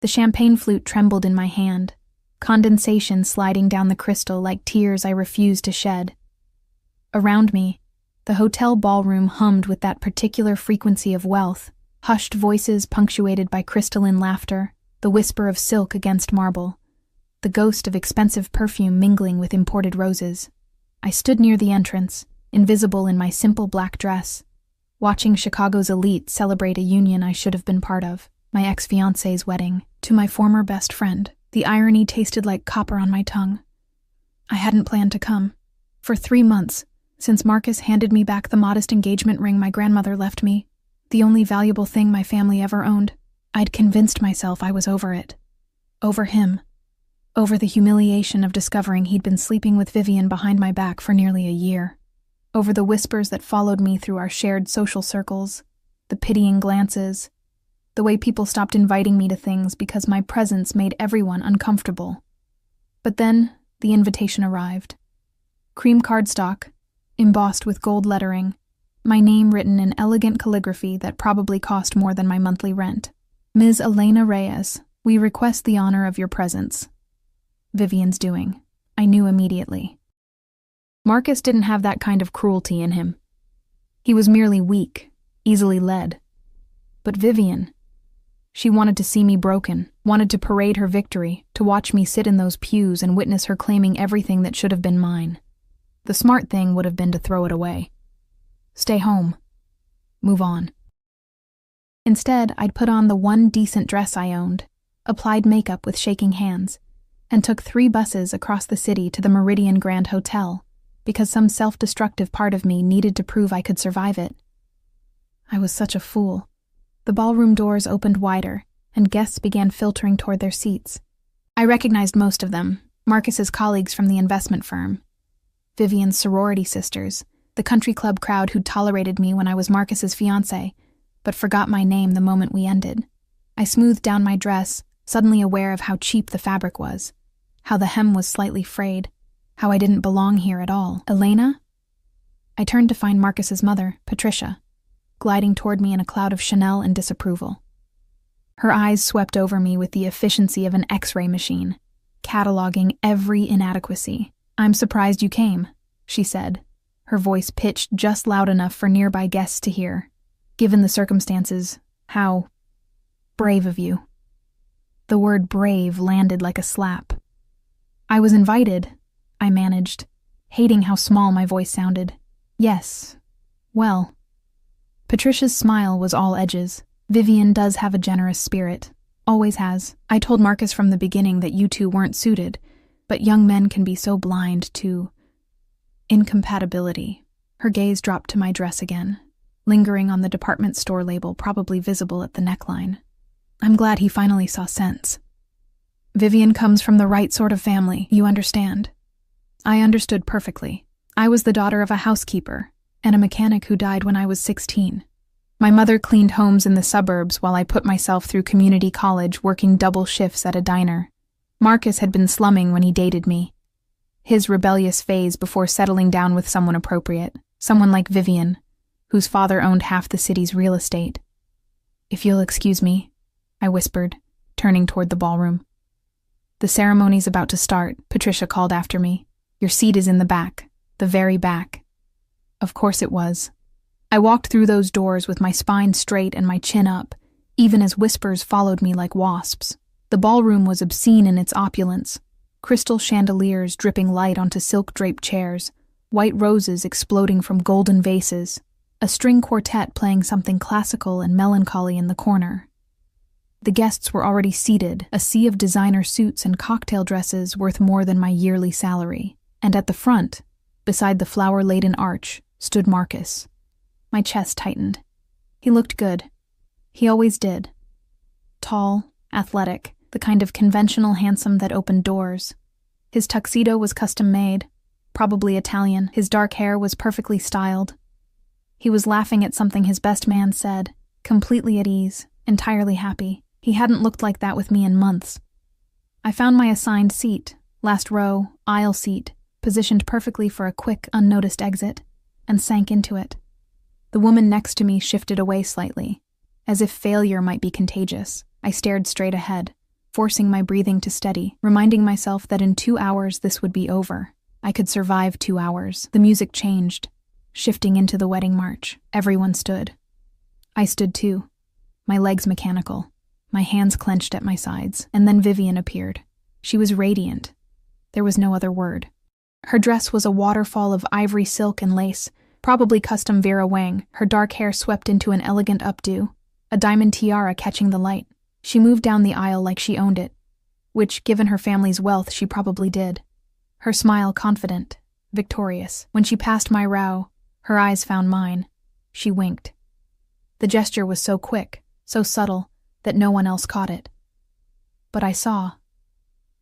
The champagne flute trembled in my hand, condensation sliding down the crystal like tears I refused to shed. Around me, the hotel ballroom hummed with that particular frequency of wealth, hushed voices punctuated by crystalline laughter, the whisper of silk against marble, the ghost of expensive perfume mingling with imported roses. I stood near the entrance, invisible in my simple black dress, watching Chicago's elite celebrate a union I should have been part of, my ex-fiancé's wedding, to my former best friend. The irony tasted like copper on my tongue. I hadn't planned to come. For 3 months, since Marcus handed me back the modest engagement ring my grandmother left me, the only valuable thing my family ever owned, I'd convinced myself I was over it. Over him. Over the humiliation of discovering he'd been sleeping with Vivian behind my back for nearly a year. Over the whispers that followed me through our shared social circles, the pitying glances, the way people stopped inviting me to things because my presence made everyone uncomfortable. But then, the invitation arrived. Cream cardstock, embossed with gold lettering, my name written in elegant calligraphy that probably cost more than my monthly rent. Ms. Elena Reyes, we request the honor of your presence. Vivian's doing. I knew immediately. Marcus didn't have that kind of cruelty in him. He was merely weak, easily led. But Vivian, she wanted to see me broken, wanted to parade her victory, to watch me sit in those pews and witness her claiming everything that should have been mine. The smart thing would have been to throw it away. Stay home. Move on. Instead, I'd put on the one decent dress I owned, applied makeup with shaking hands, and took 3 buses across the city to the Meridian Grand Hotel, because some self-destructive part of me needed to prove I could survive it. I was such a fool. The ballroom doors opened wider, and guests began filtering toward their seats. I recognized most of them, Marcus's colleagues from the investment firm, Vivian's sorority sisters, the country club crowd who'd tolerated me when I was Marcus's fiancé, but forgot my name the moment we ended. I smoothed down my dress, suddenly aware of how cheap the fabric was, how the hem was slightly frayed, how I didn't belong here at all. Elena? I turned to find Marcus's mother, Patricia, gliding toward me in a cloud of Chanel and disapproval. Her eyes swept over me with the efficiency of an X-ray machine, cataloging every inadequacy. "I'm surprised you came," she said, her voice pitched just loud enough for nearby guests to hear. "Given the circumstances, how brave of you." The word brave landed like a slap. "I was invited," I managed, hating how small my voice sounded. "Yes. Well." Patricia's smile was all edges. "Vivian does have a generous spirit. Always has. I told Marcus from the beginning that you two weren't suited, but young men can be so blind to incompatibility." Her gaze dropped to my dress again, lingering on the department store label probably visible at the neckline. I'm glad he finally saw sense. "Vivian comes from the right sort of family, you understand." I understood perfectly. I was the daughter of a housekeeper and a mechanic who died when I was 16. My mother cleaned homes in the suburbs while I put myself through community college working double shifts at a diner. Marcus had been slumming when he dated me. His rebellious phase before settling down with someone appropriate, someone like Vivian, whose father owned half the city's real estate. "If you'll excuse me," I whispered, turning toward the ballroom. "The ceremony's about to start," Patricia called after me. "Your seat is in the back, the very back." Of course it was. I walked through those doors with my spine straight and my chin up, even as whispers followed me like wasps. The ballroom was obscene in its opulence. Crystal chandeliers dripping light onto silk-draped chairs, white roses exploding from golden vases, a string quartet playing something classical and melancholy in the corner. The guests were already seated, a sea of designer suits and cocktail dresses worth more than my yearly salary. And at the front, beside the flower-laden arch, stood Marcus. My chest tightened. He looked good. He always did. Tall, athletic, the kind of conventional handsome that opened doors. His tuxedo was custom-made, probably Italian. His dark hair was perfectly styled. He was laughing at something his best man said, completely at ease, entirely happy. He hadn't looked like that with me in months. I found my assigned seat, last row, aisle seat, positioned perfectly for a quick, unnoticed exit, and sank into it. The woman next to me shifted away slightly. As if failure might be contagious, I stared straight ahead, forcing my breathing to steady, reminding myself that in 2 hours this would be over. I could survive 2 hours. The music changed, shifting into the wedding march. Everyone stood. I stood too, my legs mechanical, my hands clenched at my sides, and then Vivian appeared. She was radiant. There was no other word. Her dress was a waterfall of ivory silk and lace, probably custom Vera Wang, her dark hair swept into an elegant updo, a diamond tiara catching the light. She moved down the aisle like she owned it, which, given her family's wealth, she probably did. Her smile confident, victorious. When she passed my brow, her eyes found mine. She winked. The gesture was so quick, so subtle, that no one else caught it. But I saw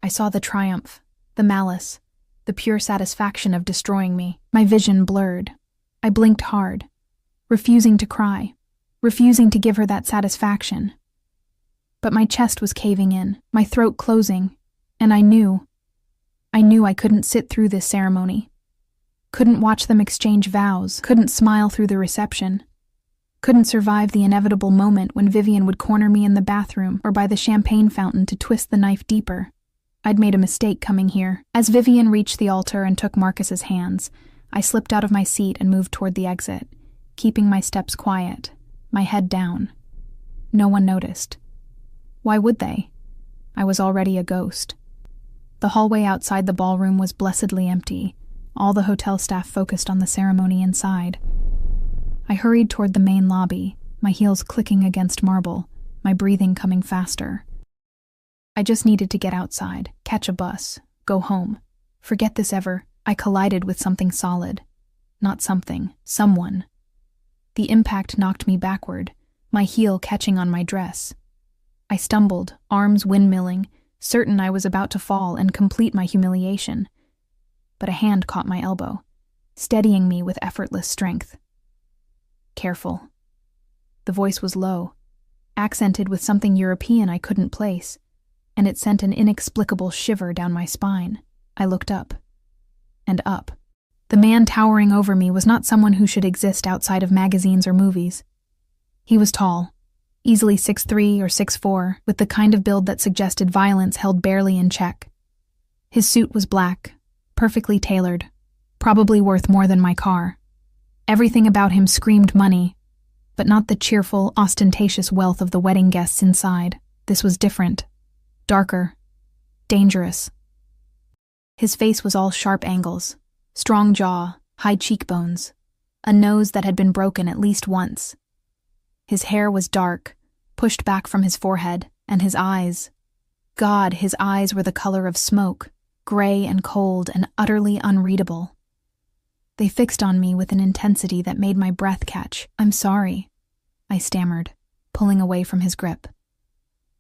the triumph, the malice, the pure satisfaction of destroying me. My vision blurred. I blinked hard, refusing to cry, refusing to give her that satisfaction. But my chest was caving in, my throat closing, and I knew I couldn't sit through this ceremony. Couldn't watch them exchange vows, couldn't smile through the reception. Couldn't survive the inevitable moment when Vivian would corner me in the bathroom or by the champagne fountain to twist the knife deeper. I'd made a mistake coming here. As Vivian reached the altar and took Marcus's hands, I slipped out of my seat and moved toward the exit, keeping my steps quiet, my head down. No one noticed. Why would they? I was already a ghost. The hallway outside the ballroom was blessedly empty, all the hotel staff focused on the ceremony inside. I hurried toward the main lobby, my heels clicking against marble, my breathing coming faster. I just needed to get outside, catch a bus, go home. Forget this ever. I collided with something solid. Not something, someone. The impact knocked me backward, my heel catching on my dress. I stumbled, arms windmilling, certain I was about to fall and complete my humiliation. But a hand caught my elbow, steadying me with effortless strength. Careful. The voice was low, accented with something European I couldn't place, and it sent an inexplicable shiver down my spine. I looked up. And up. The man towering over me was not someone who should exist outside of magazines or movies. He was tall, easily 6'3" or 6'4", with the kind of build that suggested violence held barely in check. His suit was black, perfectly tailored, probably worth more than my car. Everything about him screamed money, but not the cheerful, ostentatious wealth of the wedding guests inside. This was different, darker, dangerous. His face was all sharp angles, strong jaw, high cheekbones, a nose that had been broken at least once. His hair was dark, pushed back from his forehead, and his eyes. God, his eyes were the color of smoke, gray and cold and utterly unreadable. They fixed on me with an intensity that made my breath catch. "I'm sorry," I stammered, pulling away from his grip.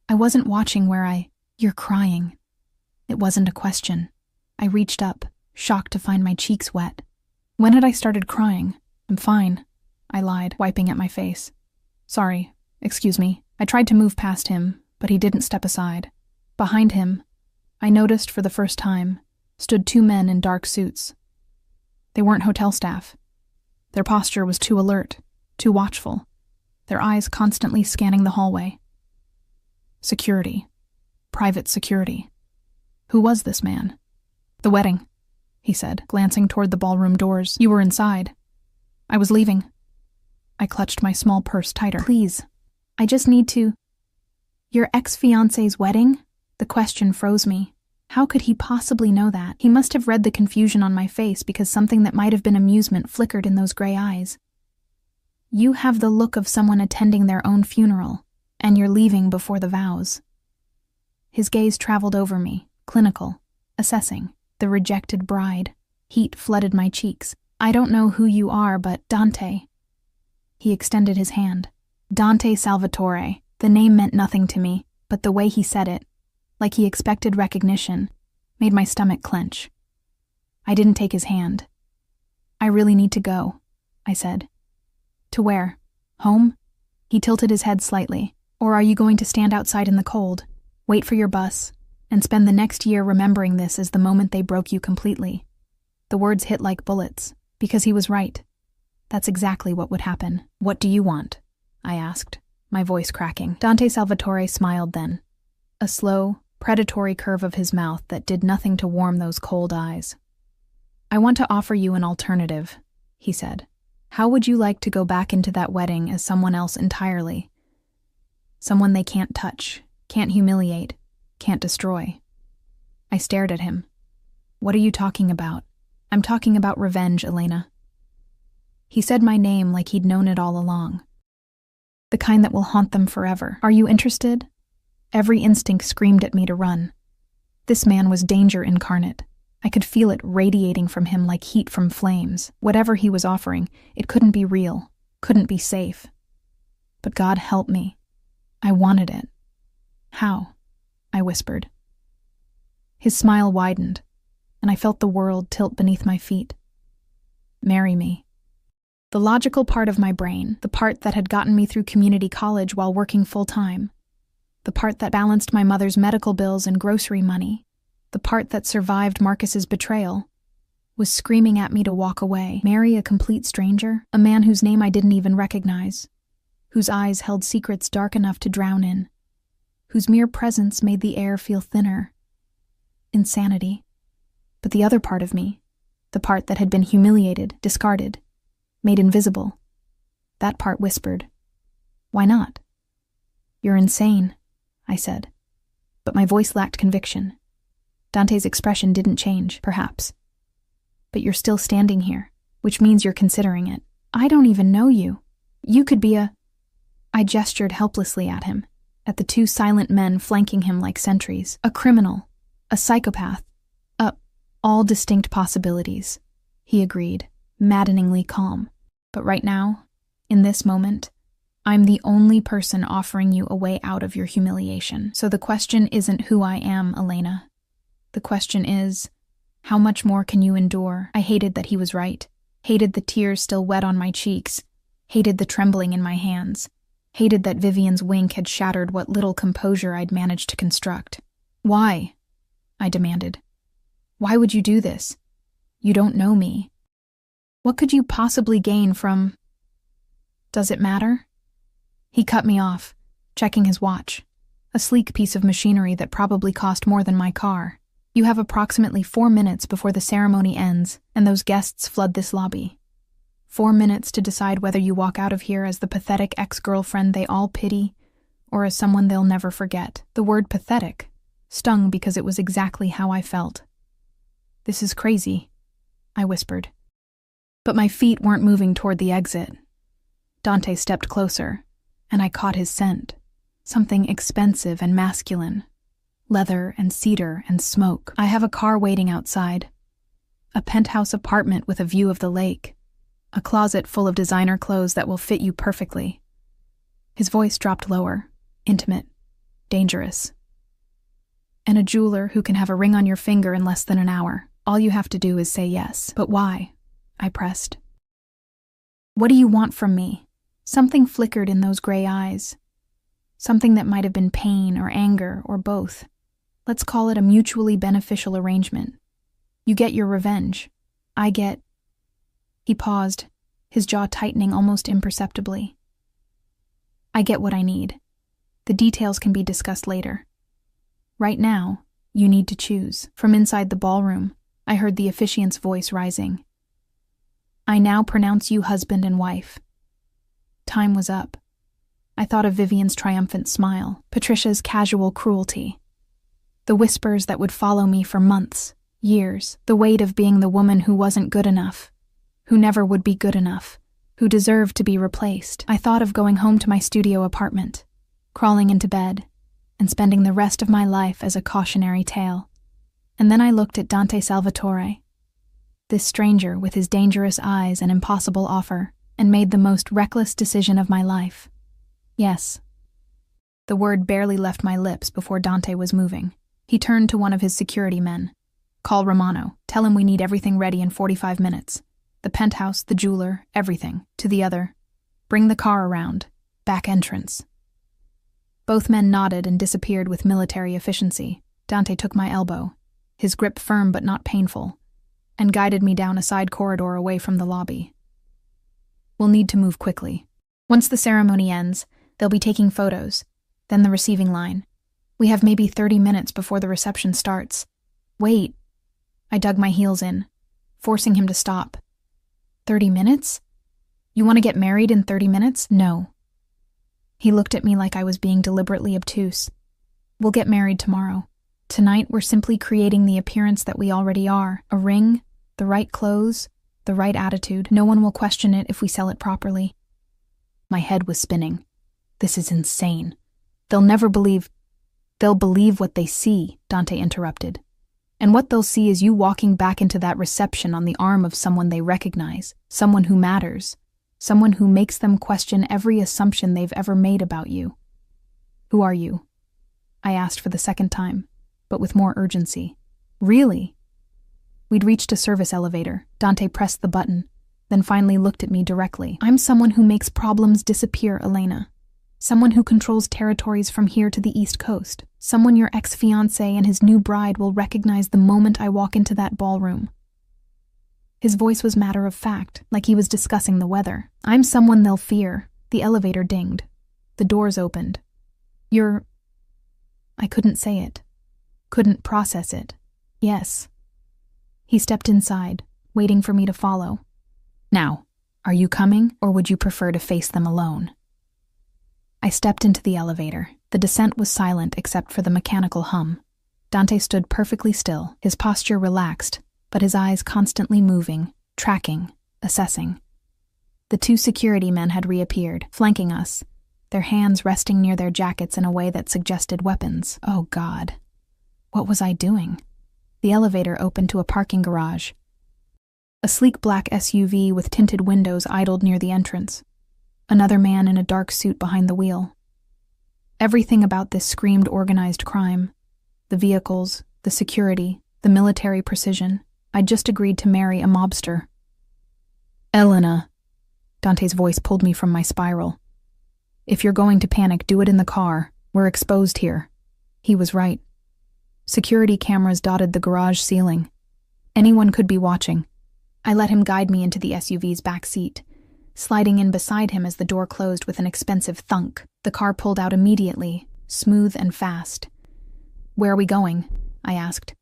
"I wasn't watching where You're crying." It wasn't a question. I reached up, shocked to find my cheeks wet. "When had I started crying? I'm fine," I lied, wiping at my face. "Sorry, excuse me." I tried to move past him, but he didn't step aside. Behind him, I noticed for the first time, stood 2 men in dark suits. They weren't hotel staff. Their posture was too alert, too watchful, their eyes constantly scanning the hallway. Security. Private security. Who was this man? "The wedding," he said, glancing toward the ballroom doors. "You were inside." "I was leaving." I clutched my small purse tighter. "Please, I just need to—" "Your ex-fiancé's wedding?" The question froze me. How could he possibly know that? He must have read the confusion on my face because something that might have been amusement flickered in those gray eyes. "You have the look of someone attending their own funeral, and you're leaving before the vows." His gaze traveled over me, clinical, assessing. The rejected bride. Heat flooded my cheeks. "I don't know who you are, but Dante." He extended his hand. Dante Salvatore. The name meant nothing to me, but the way he said it, like he expected recognition, made my stomach clench. I didn't take his hand. "I really need to go," I said. "To where? Home?" He tilted his head slightly. "Or are you going to stand outside in the cold, wait for your bus, and spend the next year remembering this as the moment they broke you completely?" The words hit like bullets, because he was right. That's exactly what would happen. "What do you want?" I asked, my voice cracking. Dante Salvatore smiled then. a slow, predatory curve of his mouth that did nothing to warm those cold eyes. "I want to offer you an alternative," he said. "How would you like to go back into that wedding as someone else entirely? Someone they can't touch, can't humiliate, can't destroy." I stared at him. "What are you talking about?" "I'm talking about revenge, Elena." He said my name like he'd known it all along. "The kind that will haunt them forever. Are you interested?" Every instinct screamed at me to run. This man was danger incarnate. I could feel it radiating from him like heat from flames. Whatever he was offering, it couldn't be real, couldn't be safe. But God help me. I wanted it. "How?" I whispered. His smile widened, and I felt the world tilt beneath my feet. "Marry me." The logical part of my brain, the part that had gotten me through community college while working full-time, the part that balanced my mother's medical bills and grocery money, the part that survived Marcus's betrayal, was screaming at me to walk away. Marry a complete stranger, a man whose name I didn't even recognize, whose eyes held secrets dark enough to drown in, whose mere presence made the air feel thinner. Insanity. But the other part of me, the part that had been humiliated, discarded, made invisible, that part whispered, "Why not?" "You're insane," I said. But my voice lacked conviction. Dante's expression didn't change, perhaps. "But you're still standing here, which means you're considering it. I don't even know you. You could be a—" I gestured helplessly at him, at the two silent men flanking him like sentries. "A criminal, a psychopath, all distinct possibilities," he agreed, maddeningly calm. "But right now, in this moment, I'm the only person offering you a way out of your humiliation. So the question isn't who I am, Elena. The question is, how much more can you endure?" I hated that he was right, hated the tears still wet on my cheeks, hated the trembling in my hands, hated that Vivian's wink had shattered what little composure I'd managed to construct. "Why?" I demanded. "Why would you do this? You don't know me. What could you possibly gain from—" "Does it matter?" He cut me off, checking his watch, a sleek piece of machinery that probably cost more than my car. "You have approximately 4 minutes before the ceremony ends and those guests flood this lobby. 4 minutes to decide whether you walk out of here as the pathetic ex-girlfriend they all pity or as someone they'll never forget." The word pathetic stung because it was exactly how I felt. "This is crazy," I whispered. But my feet weren't moving toward the exit. Dante stepped closer, and I caught his scent, something expensive and masculine. Leather and cedar and smoke. "I have a car waiting outside. A penthouse apartment with a view of the lake. A closet full of designer clothes that will fit you perfectly." His voice dropped lower, intimate, dangerous. "And a jeweler who can have a ring on your finger in less than an hour. All you have to do is say yes." "But why?" I pressed. "What do you want from me?" Something flickered in those gray eyes. Something that might have been pain or anger or both. Let's call it a mutually beneficial arrangement. You get your revenge. I get— He paused, his jaw tightening almost imperceptibly. "I get what I need. The details can be discussed later. Right now, you need to choose." From inside the ballroom, I heard the officiant's voice rising. "I now pronounce you husband and wife." Time was up. I thought of Vivian's triumphant smile, Patricia's casual cruelty, the whispers that would follow me for months, years, the weight of being the woman who wasn't good enough, who never would be good enough, who deserved to be replaced. I thought of going home to my studio apartment, crawling into bed, and spending the rest of my life as a cautionary tale. And then I looked at Dante Salvatore, this stranger with his dangerous eyes and impossible offer, and made the most reckless decision of my life. Yes. The word barely left my lips before Dante was moving. He turned to one of his security men. "Call Romano. Tell him we need everything ready in 45 minutes. The penthouse, the jeweler, everything." To the other, "Bring the car around. Back entrance." Both men nodded and disappeared with military efficiency. Dante took my elbow, his grip firm but not painful, and guided me down a side corridor away from the lobby. "We'll need to move quickly. Once the ceremony ends, they'll be taking photos, then the receiving line. We have maybe 30 minutes before the reception starts. Wait. I dug my heels in, forcing him to stop. 30 minutes? You want to get married in 30 minutes? No. He looked at me like I was being deliberately obtuse. We'll get married tomorrow. Tonight, we're simply creating the appearance that we already are. A ring, the right clothes, the right attitude. No one will question it if we sell it properly. My head was spinning. This is insane. They'll believe what they see, Dante interrupted. And what they'll see is you walking back into that reception on the arm of someone they recognize, someone who matters, someone who makes them question every assumption they've ever made about you. Who are you? I asked for the second time, but with more urgency. Really? We'd reached a service elevator. Dante pressed the button, then finally looked at me directly. I'm someone who makes problems disappear, Elena. Someone who controls territories from here to the East Coast. Someone your ex-fiancé and his new bride will recognize the moment I walk into that ballroom. His voice was matter of fact, like he was discussing the weather. I'm someone they'll fear. The elevator dinged. The doors opened. I couldn't say it. Couldn't process it. Yes. He stepped inside, waiting for me to follow. Now, are you coming, or would you prefer to face them alone? I stepped into the elevator. The descent was silent except for the mechanical hum. Dante stood perfectly still, his posture relaxed, but his eyes constantly moving, tracking, assessing. The two security men had reappeared, flanking us, their hands resting near their jackets in a way that suggested weapons. Oh God. What was I doing? The elevator opened to a parking garage. A sleek black SUV with tinted windows idled near the entrance. Another man in a dark suit behind the wheel. Everything about this screamed organized crime. The vehicles, the security, the military precision. I'd just agreed to marry a mobster. Elena. Dante's voice pulled me from my spiral. If you're going to panic, do it in the car. We're exposed here. He was right. Security cameras dotted the garage ceiling. Anyone could be watching. I let him guide me into the SUV's back seat, sliding in beside him as the door closed with an expensive thunk. The car pulled out immediately, smooth and fast. Where are we going? I asked.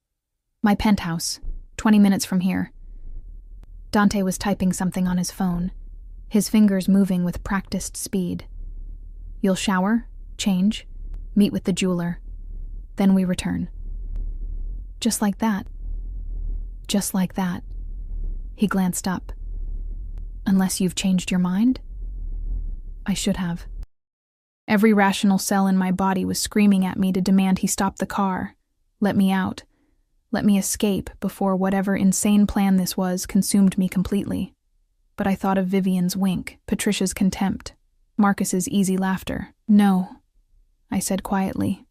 My penthouse, 20 minutes from here. Dante was typing something on his phone, his fingers moving with practiced speed. You'll shower, change, meet with the jeweler. Then we return. Just like that. Just like that. He glanced up. Unless you've changed your mind? I should have. Every rational cell in my body was screaming at me to demand he stop the car. Let me out. Let me escape before whatever insane plan this was consumed me completely. But I thought of Vivian's wink, Patricia's contempt, Marcus's easy laughter. No, I said quietly.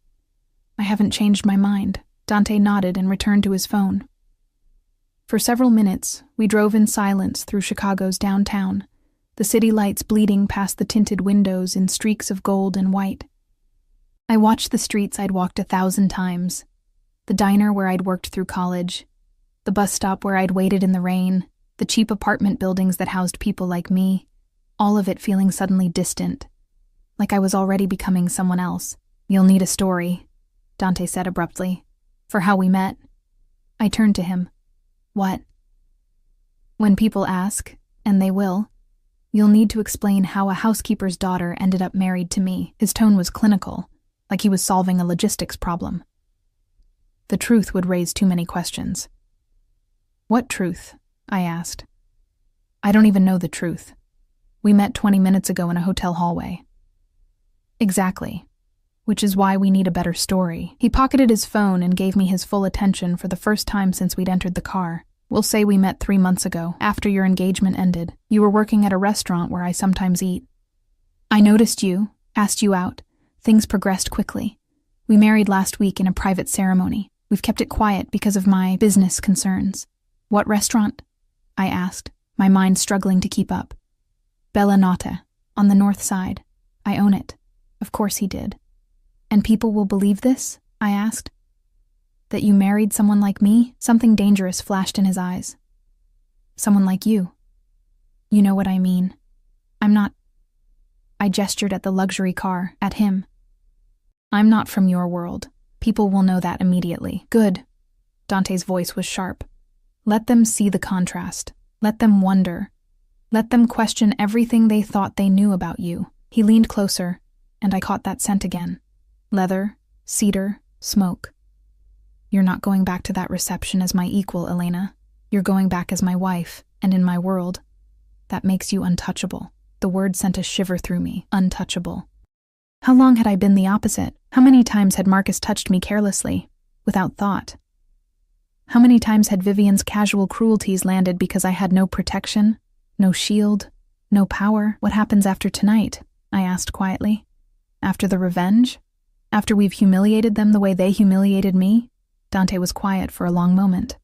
I haven't changed my mind. Dante nodded and returned to his phone. For several minutes, we drove in silence through Chicago's downtown, the city lights bleeding past the tinted windows in streaks of gold and white. I watched the streets I'd walked 1,000 times, the diner where I'd worked through college, the bus stop where I'd waited in the rain, the cheap apartment buildings that housed people like me, all of it feeling suddenly distant, like I was already becoming someone else. You'll need a story, Dante said abruptly, for how we met. I turned to him. What? When people ask, and they will, you'll need to explain how a housekeeper's daughter ended up married to me. His tone was clinical, like he was solving a logistics problem. The truth would raise too many questions. What truth? I asked. I don't even know the truth. We met 20 minutes ago in a hotel hallway. Exactly. Which is why we need a better story. He pocketed his phone and gave me his full attention for the first time since we'd entered the car. We'll say we met 3 months ago, after your engagement ended. You were working at a restaurant where I sometimes eat. I noticed you, asked you out. Things progressed quickly. We married last week in a private ceremony. We've kept it quiet because of my business concerns. What restaurant? I asked, my mind struggling to keep up. Bella Nata, on the north side. I own it. Of course he did. And people will believe this? I asked. That you married someone like me? Something dangerous flashed in his eyes. Someone like you. You know what I mean. I'm not... I gestured at the luxury car, at him. I'm not from your world. People will know that immediately. Good. Dante's voice was sharp. Let them see the contrast. Let them wonder. Let them question everything they thought they knew about you. He leaned closer, and I caught that scent again. Leather, cedar, smoke. You're not going back to that reception as my equal, Elena. You're going back as my wife, and in my world. That makes you untouchable. The word sent a shiver through me. Untouchable. How long had I been the opposite? How many times had Marcus touched me carelessly, without thought? How many times had Vivian's casual cruelties landed because I had no protection, no shield, no power? What happens after tonight? I asked quietly. After the revenge? After we've humiliated them the way they humiliated me? Dante was quiet for a long moment.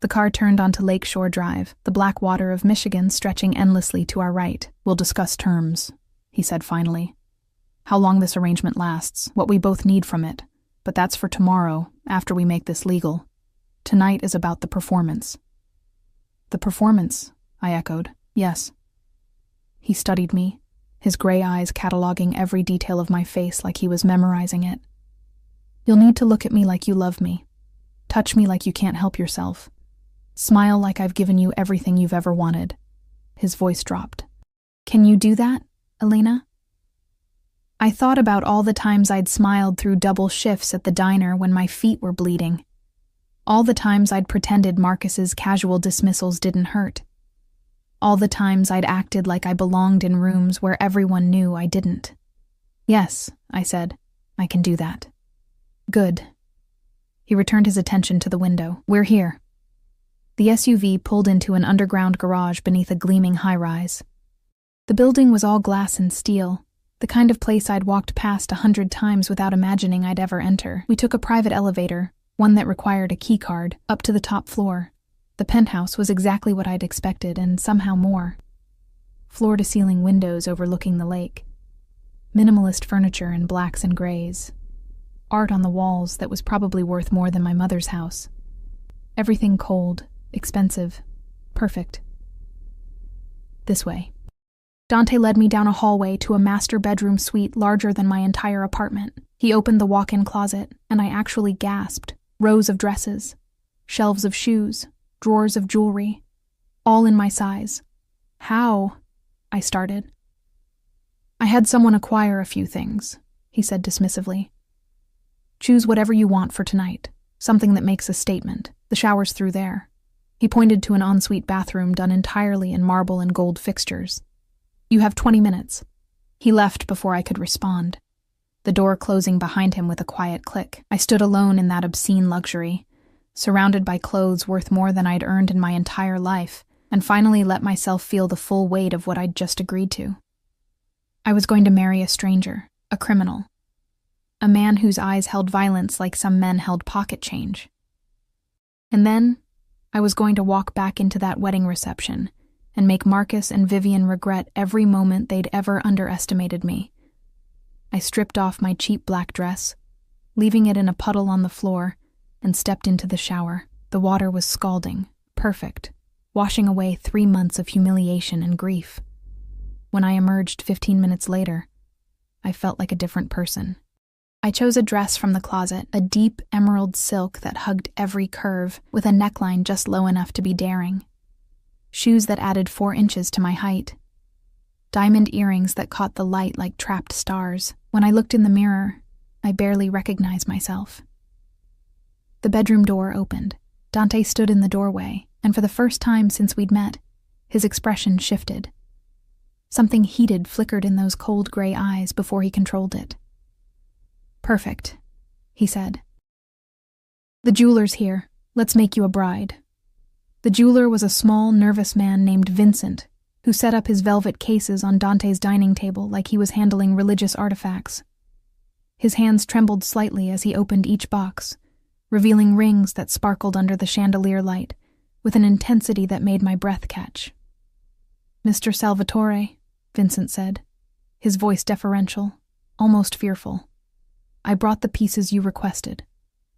The car turned onto Lakeshore Drive, the black water of Michigan stretching endlessly to our right. We'll discuss terms, he said finally. How long this arrangement lasts, what we both need from it. But that's for tomorrow, after we make this legal. Tonight is about the performance. The performance, I echoed. Yes. He studied me, his gray eyes cataloging every detail of my face like he was memorizing it. You'll need to look at me like you love me. Touch me like you can't help yourself. Smile like I've given you everything you've ever wanted. His voice dropped. Can you do that, Elena? I thought about all the times I'd smiled through double shifts at the diner when my feet were bleeding. All the times I'd pretended Marcus's casual dismissals didn't hurt. All the times I'd acted like I belonged in rooms where everyone knew I didn't. Yes, I said, I can do that. Good. He returned his attention to the window. We're here. The SUV pulled into an underground garage beneath a gleaming high-rise. The building was all glass and steel, the kind of place I'd walked past 100 times without imagining I'd ever enter. We took a private elevator, one that required a keycard, up to the top floor. The penthouse was exactly what I'd expected, and somehow more. Floor-to-ceiling windows overlooking the lake. Minimalist furniture in blacks and grays. Art on the walls that was probably worth more than my mother's house. Everything cold, expensive, perfect. This way. Dante led me down a hallway to a master bedroom suite larger than my entire apartment. He opened the walk-in closet, and I actually gasped. Rows of dresses, shelves of shoes, drawers of jewelry, all in my size. How? I started. I had someone acquire a few things, he said dismissively. Choose whatever you want for tonight, something that makes a statement. The shower's through there. He pointed to an ensuite bathroom done entirely in marble and gold fixtures. You have 20 minutes. He left before I could respond, the door closing behind him with a quiet click. I stood alone in that obscene luxury, surrounded by clothes worth more than I'd earned in my entire life, and finally let myself feel the full weight of what I'd just agreed to. I was going to marry a stranger, a criminal, a man whose eyes held violence like some men held pocket change. And then, I was going to walk back into that wedding reception and make Marcus and Vivian regret every moment they'd ever underestimated me. I stripped off my cheap black dress, leaving it in a puddle on the floor, and stepped into the shower. The water was scalding, perfect, washing away 3 months of humiliation and grief. When I emerged 15 minutes later, I felt like a different person. I chose a dress from the closet, a deep emerald silk that hugged every curve, with a neckline just low enough to be daring. Shoes that added 4 inches to my height. Diamond earrings that caught the light like trapped stars. When I looked in the mirror, I barely recognized myself. The bedroom door opened. Dante stood in the doorway, and for the first time since we'd met, his expression shifted. Something heated flickered in those cold gray eyes before he controlled it. Perfect, he said. The jeweler's here. Let's make you a bride. The jeweler was a small, nervous man named Vincent, who set up his velvet cases on Dante's dining table like he was handling religious artifacts. His hands trembled slightly as he opened each box, revealing rings that sparkled under the chandelier light with an intensity that made my breath catch. Mr. Salvatore, Vincent said, his voice deferential, almost fearful. I brought the pieces you requested,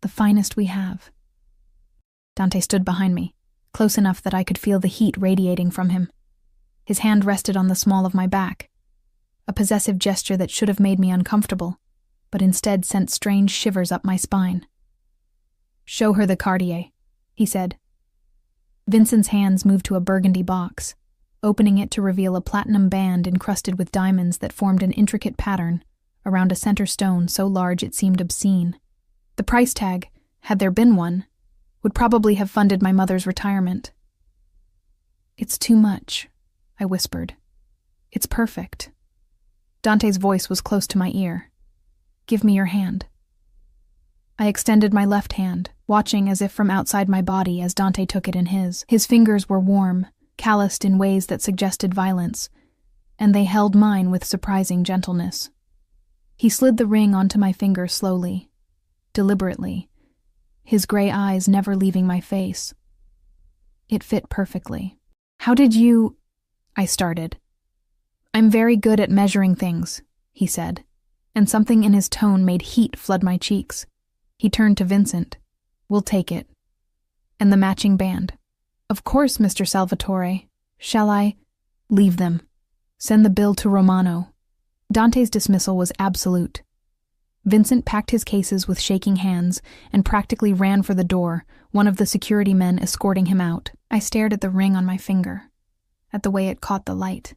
the finest we have. Dante stood behind me, close enough that I could feel the heat radiating from him. His hand rested on the small of my back, a possessive gesture that should have made me uncomfortable, but instead sent strange shivers up my spine. "Show her the Cartier," he said. Vincent's hands moved to a burgundy box, opening it to reveal a platinum band encrusted with diamonds that formed an intricate pattern around a center stone so large it seemed obscene. The price tag, had there been one, would probably have funded my mother's retirement. "It's too much," I whispered. "It's perfect." Dante's voice was close to my ear. "Give me your hand." I extended my left hand, watching as if from outside my body as Dante took it in his. His fingers were warm, calloused in ways that suggested violence, and they held mine with surprising gentleness. He slid the ring onto my finger slowly, deliberately, his gray eyes never leaving my face. It fit perfectly. "How did you—" I started. "I'm very good at measuring things," he said, and something in his tone made heat flood my cheeks. He turned to Vincent. "We'll take it. And the matching band." "Of course, Mr. Salvatore. Shall I—" "Leave them. Send the bill to Romano." Dante's dismissal was absolute. Vincent packed his cases with shaking hands and practically ran for the door, one of the security men escorting him out. I stared at the ring on my finger, at the way it caught the light,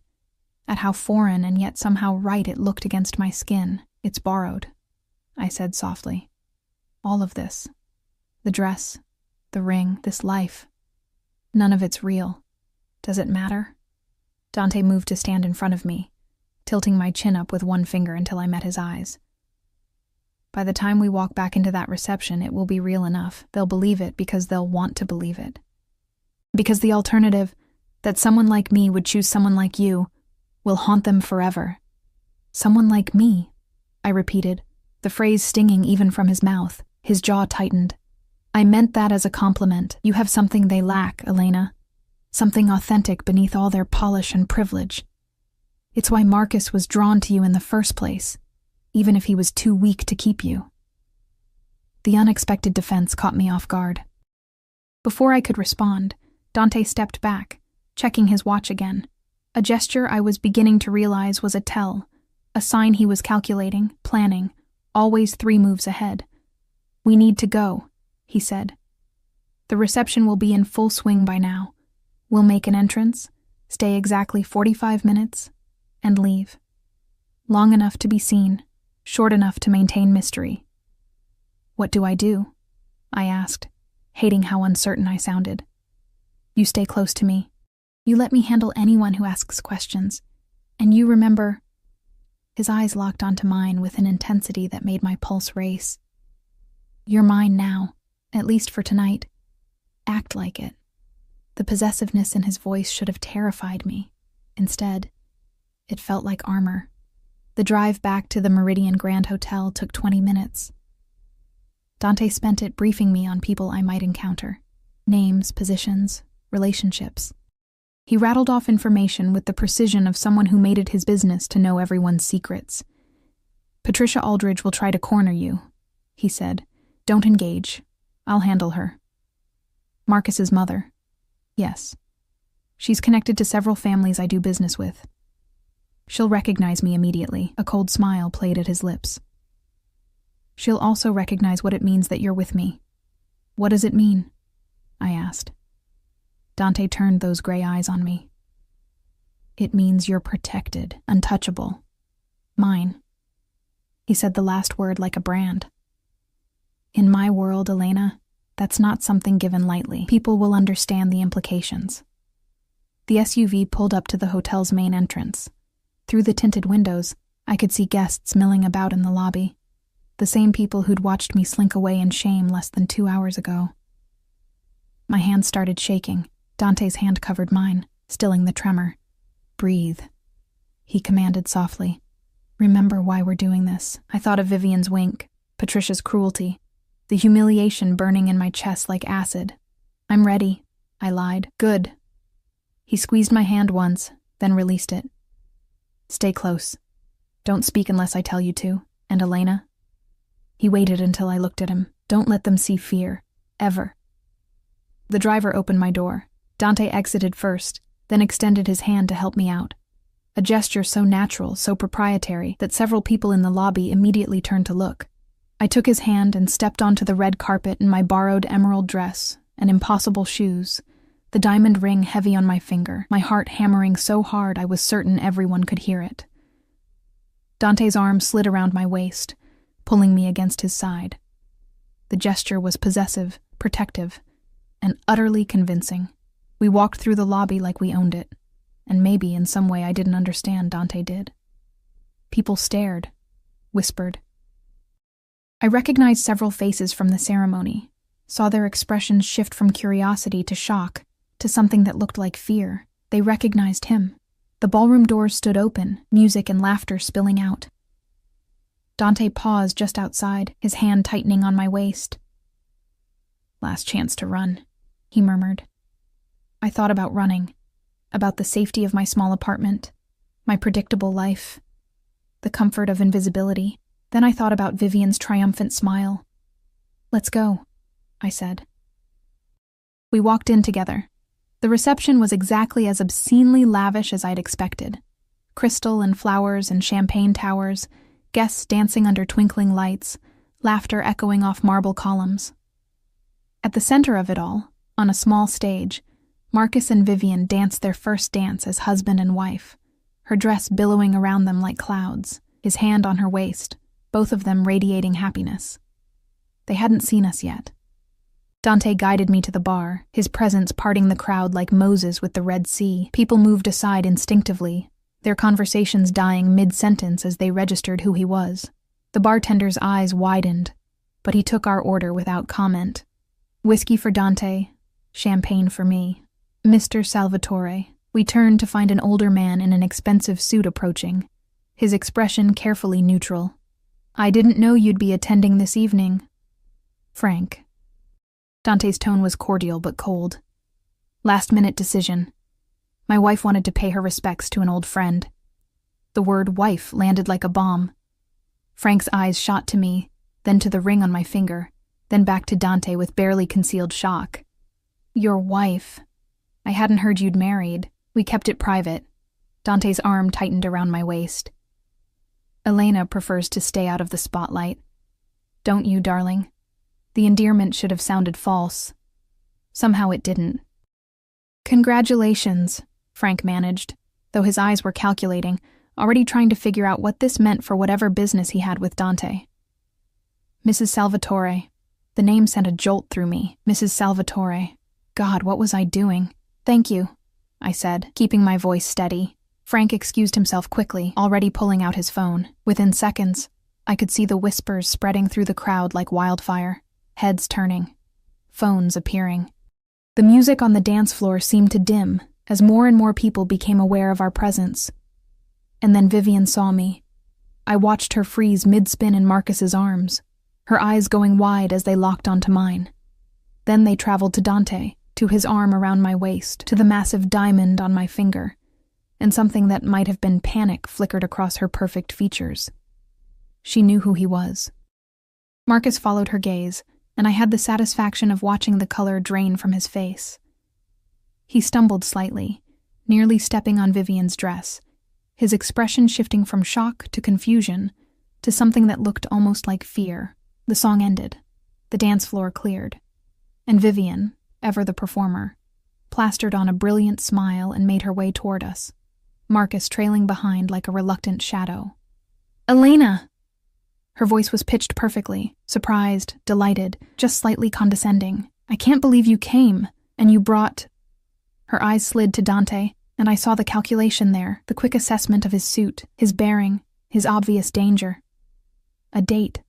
at how foreign and yet somehow right it looked against my skin. "It's borrowed," I said softly. "All of this. The dress, the ring, this life. None of it's real. Does it matter?" Dante moved to stand in front of me, tilting my chin up with one finger until I met his eyes. "By the time we walk back into that reception, it will be real enough. They'll believe it because they'll want to believe it. Because the alternative, that someone like me would choose someone like you, will haunt them forever." "Someone like me," I repeated, the phrase stinging even from his mouth. His jaw tightened. "I meant that as a compliment. You have something they lack, Elena. Something authentic beneath all their polish and privilege. It's why Marcus was drawn to you in the first place, even if he was too weak to keep you." The unexpected defense caught me off guard. Before I could respond, Dante stepped back, checking his watch again, a gesture I was beginning to realize was a tell, a sign he was calculating, planning, always 3 moves ahead. "We need to go," he said. "The reception will be in full swing by now. We'll make an entrance, stay exactly 45 minutes, and leave. Long enough to be seen, short enough to maintain mystery." "What do I do?" I asked, hating how uncertain I sounded. "You stay close to me. You let me handle anyone who asks questions. And you remember—" His eyes locked onto mine with an intensity that made my pulse race. "You're mine now, at least for tonight. Act like it." The possessiveness in his voice should have terrified me. Instead, it felt like armor. The drive back to the Meridian Grand Hotel took 20 minutes. Dante spent it briefing me on people I might encounter. Names, positions, relationships. He rattled off information with the precision of someone who made it his business to know everyone's secrets. "Patricia Aldridge will try to corner you," he said. "Don't engage. I'll handle her." "Marcus's mother." "Yes. She's connected to several families I do business with. She'll recognize me immediately." A cold smile played at his lips. "She'll also recognize what it means that you're with me." "What does it mean?" I asked. Dante turned those gray eyes on me. "It means you're protected, untouchable. Mine." He said the last word like a brand. "In my world, Elena, that's not something given lightly. People will understand the implications." The SUV pulled up to the hotel's main entrance. Through the tinted windows, I could see guests milling about in the lobby, the same people who'd watched me slink away in shame less than 2 hours ago. My hand started shaking. Dante's hand covered mine, stilling the tremor. "Breathe," he commanded softly. "Remember why we're doing this." I thought of Vivian's wink, Patricia's cruelty, the humiliation burning in my chest like acid. "I'm ready," I lied. "Good." He squeezed my hand once, then released it. "Stay close. Don't speak unless I tell you to. And Elena?" He waited until I looked at him. "Don't let them see fear. Ever." The driver opened my door. Dante exited first, then extended his hand to help me out. a gesture so natural, so proprietary, that several people in the lobby immediately turned to look. I took his hand and stepped onto the red carpet in my borrowed emerald dress and impossible shoes, the diamond ring heavy on my finger, my heart hammering so hard I was certain everyone could hear it. Dante's arm slid around my waist, pulling me against his side. The gesture was possessive, protective, and utterly convincing. We walked through the lobby like we owned it, and maybe in some way I didn't understand Dante did. People stared, whispered. I recognized several faces from the ceremony, saw their expressions shift from curiosity to shock, to something that looked like fear. They recognized him. The ballroom doors stood open, music and laughter spilling out. Dante paused just outside, his hand tightening on my waist. "Last chance to run," he murmured. I thought about running, about the safety of my small apartment, my predictable life, the comfort of invisibility. Then I thought about Vivian's triumphant smile. "Let's go," I said. We walked in together. The reception was exactly as obscenely lavish as I'd expected. Crystal and flowers and champagne towers, guests dancing under twinkling lights, laughter echoing off marble columns. At the center of it all, on a small stage, Marcus and Vivian danced their first dance as husband and wife, her dress billowing around them like clouds, his hand on her waist, both of them radiating happiness. They hadn't seen us yet. Dante guided me to the bar, his presence parting the crowd like Moses with the Red Sea. People moved aside instinctively, their conversations dying mid-sentence as they registered who he was. The bartender's eyes widened, but he took our order without comment. Whiskey for Dante, champagne for me. "Mr. Salvatore." We turned to find an older man in an expensive suit approaching, his expression carefully neutral. "I didn't know you'd be attending this evening, Frank." Dante's tone was cordial but cold. Last-minute decision. My wife wanted to pay her respects to an old friend. The word wife landed like a bomb. Frank's eyes shot to me, then to the ring on my finger, then back to Dante with barely concealed shock. "Your wife. I hadn't heard you'd married. We kept it private." Dante's arm tightened around my waist. "Elena prefers to stay out of the spotlight. Don't you, darling?" The endearment should have sounded false. Somehow it didn't. "Congratulations," Frank managed, though his eyes were calculating, already trying to figure out what this meant for whatever business he had with Dante. "Mrs. Salvatore." The name sent a jolt through me. Mrs. Salvatore. God, what was I doing? "Thank you," I said, keeping my voice steady. Frank excused himself quickly, already pulling out his phone. Within seconds, I could see the whispers spreading through the crowd like wildfire. Heads turning, phones appearing. The music on the dance floor seemed to dim as more and more people became aware of our presence. And then Vivian saw me. I watched her freeze mid-spin in Marcus's arms, her eyes going wide as they locked onto mine. Then they traveled to Dante, to his arm around my waist, to the massive diamond on my finger, and something that might have been panic flickered across her perfect features. She knew who he was. Marcus followed her gaze, and I had the satisfaction of watching the color drain from his face. He stumbled slightly, nearly stepping on Vivian's dress, his expression shifting from shock to confusion to something that looked almost like fear. The song ended. The dance floor cleared. And Vivian, ever the performer, plastered on a brilliant smile and made her way toward us, Marcus trailing behind like a reluctant shadow. "Elena!" Her voice was pitched perfectly, surprised, delighted, just slightly condescending. "I can't believe you came, and you brought—" Her eyes slid to Dante, and I saw the calculation there, the quick assessment of his suit, his bearing, his obvious danger. "A date."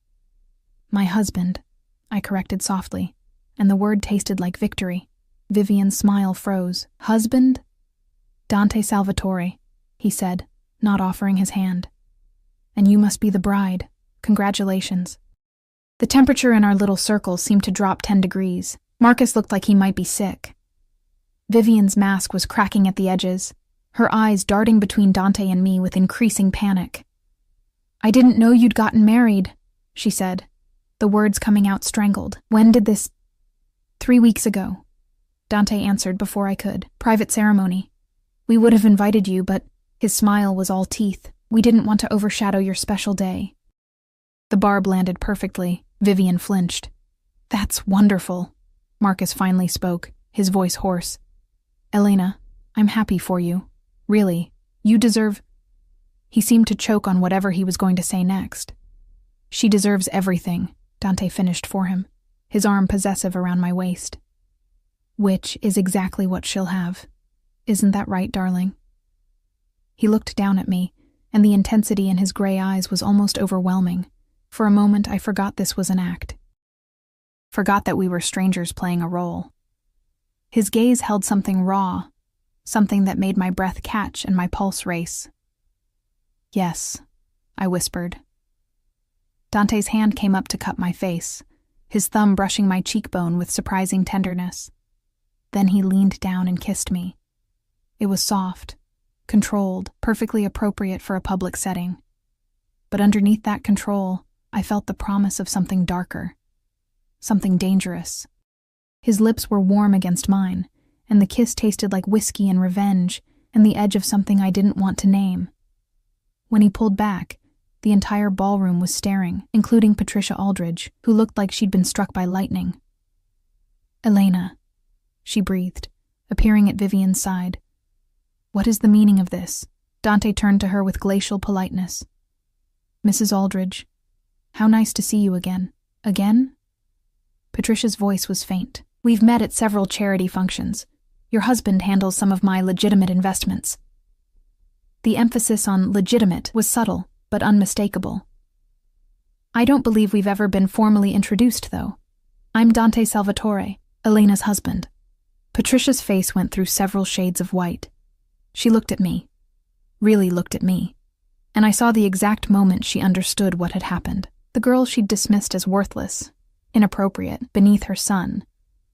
"My husband," I corrected softly, and the word tasted like victory. Vivian's smile froze. "Husband?" "Dante Salvatore," he said, not offering his hand. "And you must be the bride. Congratulations." The temperature in our little circle seemed to drop 10 degrees. Marcus looked like he might be sick. Vivian's mask was cracking at the edges, her eyes darting between Dante and me with increasing panic. "I didn't know you'd gotten married," she said, the words coming out strangled. "When did this—" "3 weeks ago," Dante answered before I could. "Private ceremony. We would have invited you, but His smile was all teeth. "We didn't want to overshadow your special day." The barb landed perfectly. Vivian flinched. "That's wonderful." Marcus finally spoke, his voice hoarse. "Elena, I'm happy for you. Really, you deserve—" He seemed to choke on whatever he was going to say next. "She deserves everything," Dante finished for him, his arm possessive around my waist. "Which is exactly what she'll have. Isn't that right, darling?" He looked down at me, and the intensity in his gray eyes was almost overwhelming. For a moment, I forgot this was an act. Forgot that we were strangers playing a role. His gaze held something raw, something that made my breath catch and my pulse race. "Yes," I whispered. Dante's hand came up to cup my face, his thumb brushing my cheekbone with surprising tenderness. Then he leaned down and kissed me. It was soft, controlled, perfectly appropriate for a public setting. But underneath that control, I felt the promise of something darker, something dangerous. His lips were warm against mine, and the kiss tasted like whiskey and revenge and the edge of something I didn't want to name. When he pulled back, the entire ballroom was staring, including Patricia Aldridge, who looked like she'd been struck by lightning. "Elena," she breathed, appearing at Vivian's side. "What is the meaning of this?" Dante turned to her with glacial politeness. "Mrs. Aldridge, how nice to see you again." "Again?" Patricia's voice was faint. "We've met at several charity functions. Your husband handles some of my legitimate investments." The emphasis on legitimate was subtle, but unmistakable. "I don't believe we've ever been formally introduced, though. I'm Dante Salvatore, Elena's husband." Patricia's face went through several shades of white. She looked at me, really looked at me, and I saw the exact moment she understood what had happened. The girl she'd dismissed as worthless, inappropriate, beneath her son,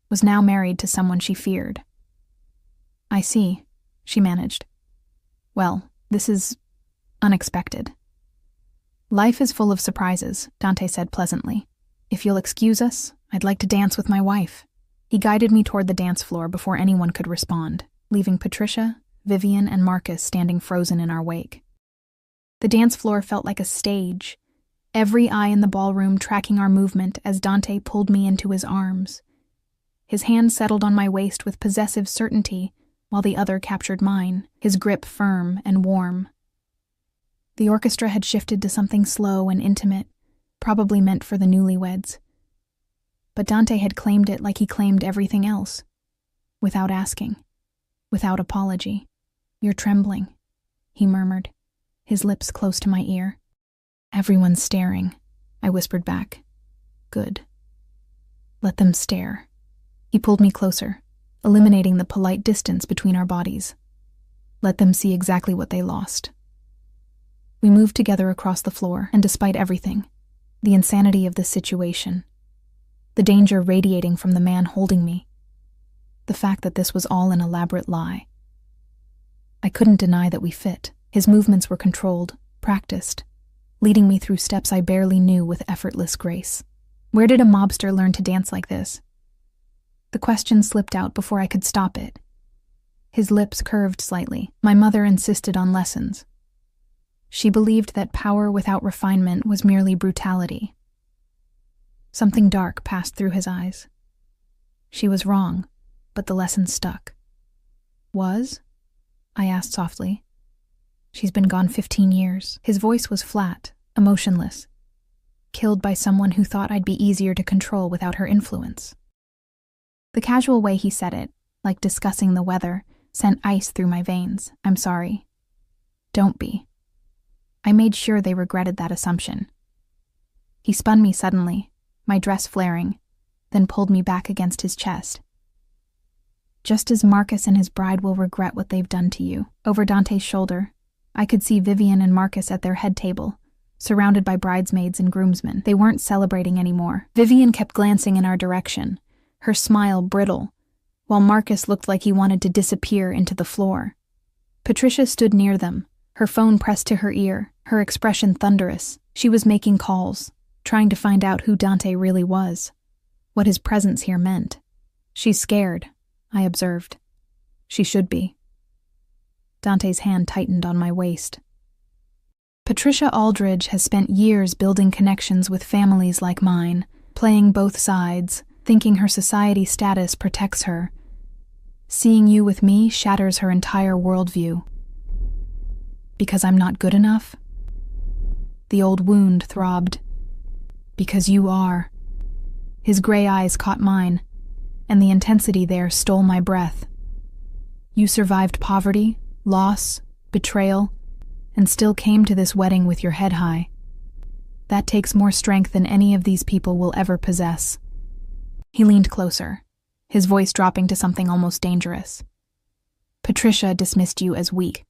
was now married to someone she feared. "I see," she managed. "Well, this is unexpected." "Life is full of surprises," Dante said pleasantly. "If you'll excuse us, I'd like to dance with my wife." He guided me toward the dance floor before anyone could respond, leaving Patricia, Vivian, and Marcus standing frozen in our wake. The dance floor felt like a stage, every eye in the ballroom tracking our movement as Dante pulled me into his arms. His hand settled on my waist with possessive certainty, while the other captured mine, his grip firm and warm. The orchestra had shifted to something slow and intimate, probably meant for the newlyweds. But Dante had claimed it like he claimed everything else, without asking, without apology. "You're trembling," he murmured, his lips close to my ear. "Everyone's staring," I whispered back. "Good. Let them stare." He pulled me closer, eliminating the polite distance between our bodies. Let them see exactly what they lost. We moved together across the floor, and despite everything, the insanity of this situation, the danger radiating from the man holding me, the fact that this was all an elaborate lie, I couldn't deny that we fit. His movements were controlled, practiced, leading me through steps I barely knew with effortless grace. Where did a mobster learn to dance like this? The question slipped out before I could stop it. His lips curved slightly. My mother insisted on lessons. She believed that power without refinement was merely brutality. Something dark passed through his eyes. She was wrong, but the lesson stuck. "Was?" I asked softly. "She's been gone 15 years. His voice was flat, emotionless. Killed by someone who thought I'd be easier to control without her influence. The casual way he said it, like discussing the weather, sent ice through my veins. "I'm sorry." "Don't be." I made sure they regretted that assumption. He spun me suddenly, my dress flaring, then pulled me back against his chest. "Just as Marcus and his bride will regret what they've done to you." Over Dante's shoulder, I could see Vivian and Marcus at their head table, surrounded by bridesmaids and groomsmen. They weren't celebrating anymore. Vivian kept glancing in our direction, her smile brittle, while Marcus looked like he wanted to disappear into the floor. Patricia stood near them, her phone pressed to her ear, her expression thunderous. She was making calls, trying to find out who Dante really was, what his presence here meant. "She's scared," I observed. "She should be." Dante's hand tightened on my waist. Patricia Aldridge has spent years building connections with families like mine, playing both sides, thinking her society status protects her. Seeing you with me shatters her entire worldview. Because I'm not good enough? The old wound throbbed. Because you are. His gray eyes caught mine, and the intensity there stole my breath. You survived poverty, loss, betrayal, and still came to this wedding with your head high. That takes more strength than any of these people will ever possess. He leaned closer, his voice dropping to something almost dangerous. Patricia dismissed you as weak.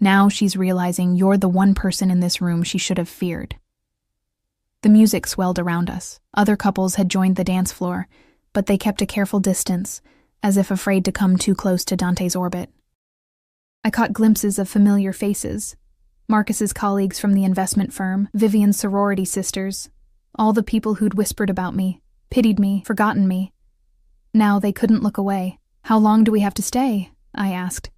Now she's realizing you're the one person in this room she should have feared. The music swelled around us. Other couples had joined the dance floor, but they kept a careful distance, as if afraid to come too close to Dante's orbit. I caught glimpses of familiar faces. Marcus's colleagues from the investment firm, Vivian's sorority sisters, all the people who'd whispered about me, pitied me, forgotten me. Now they couldn't look away. How long do we have to stay? I asked.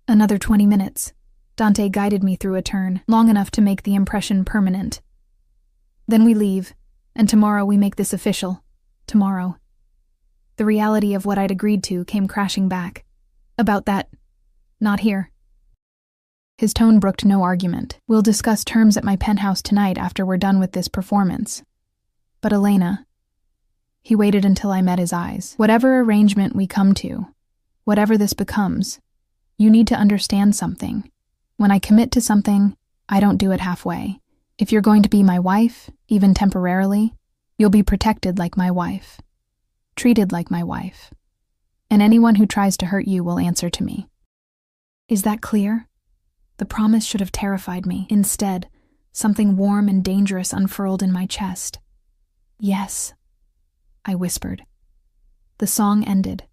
Another 20 minutes. Dante guided me through a turn, long enough to make the impression permanent. Then we leave, and tomorrow we make this official. Tomorrow. The reality of what I'd agreed to came crashing back. About that, not here. His tone brooked no argument. We'll discuss terms at my penthouse tonight after we're done with this performance. But Elena... He waited until I met his eyes. Whatever arrangement we come to, whatever this becomes, you need to understand something. When I commit to something, I don't do it halfway. If you're going to be my wife, even temporarily, you'll be protected like my wife, treated like my wife, and anyone who tries to hurt you will answer to me. Is that clear? The promise should have terrified me. Instead, something warm and dangerous unfurled in my chest. Yes, I whispered. The song ended.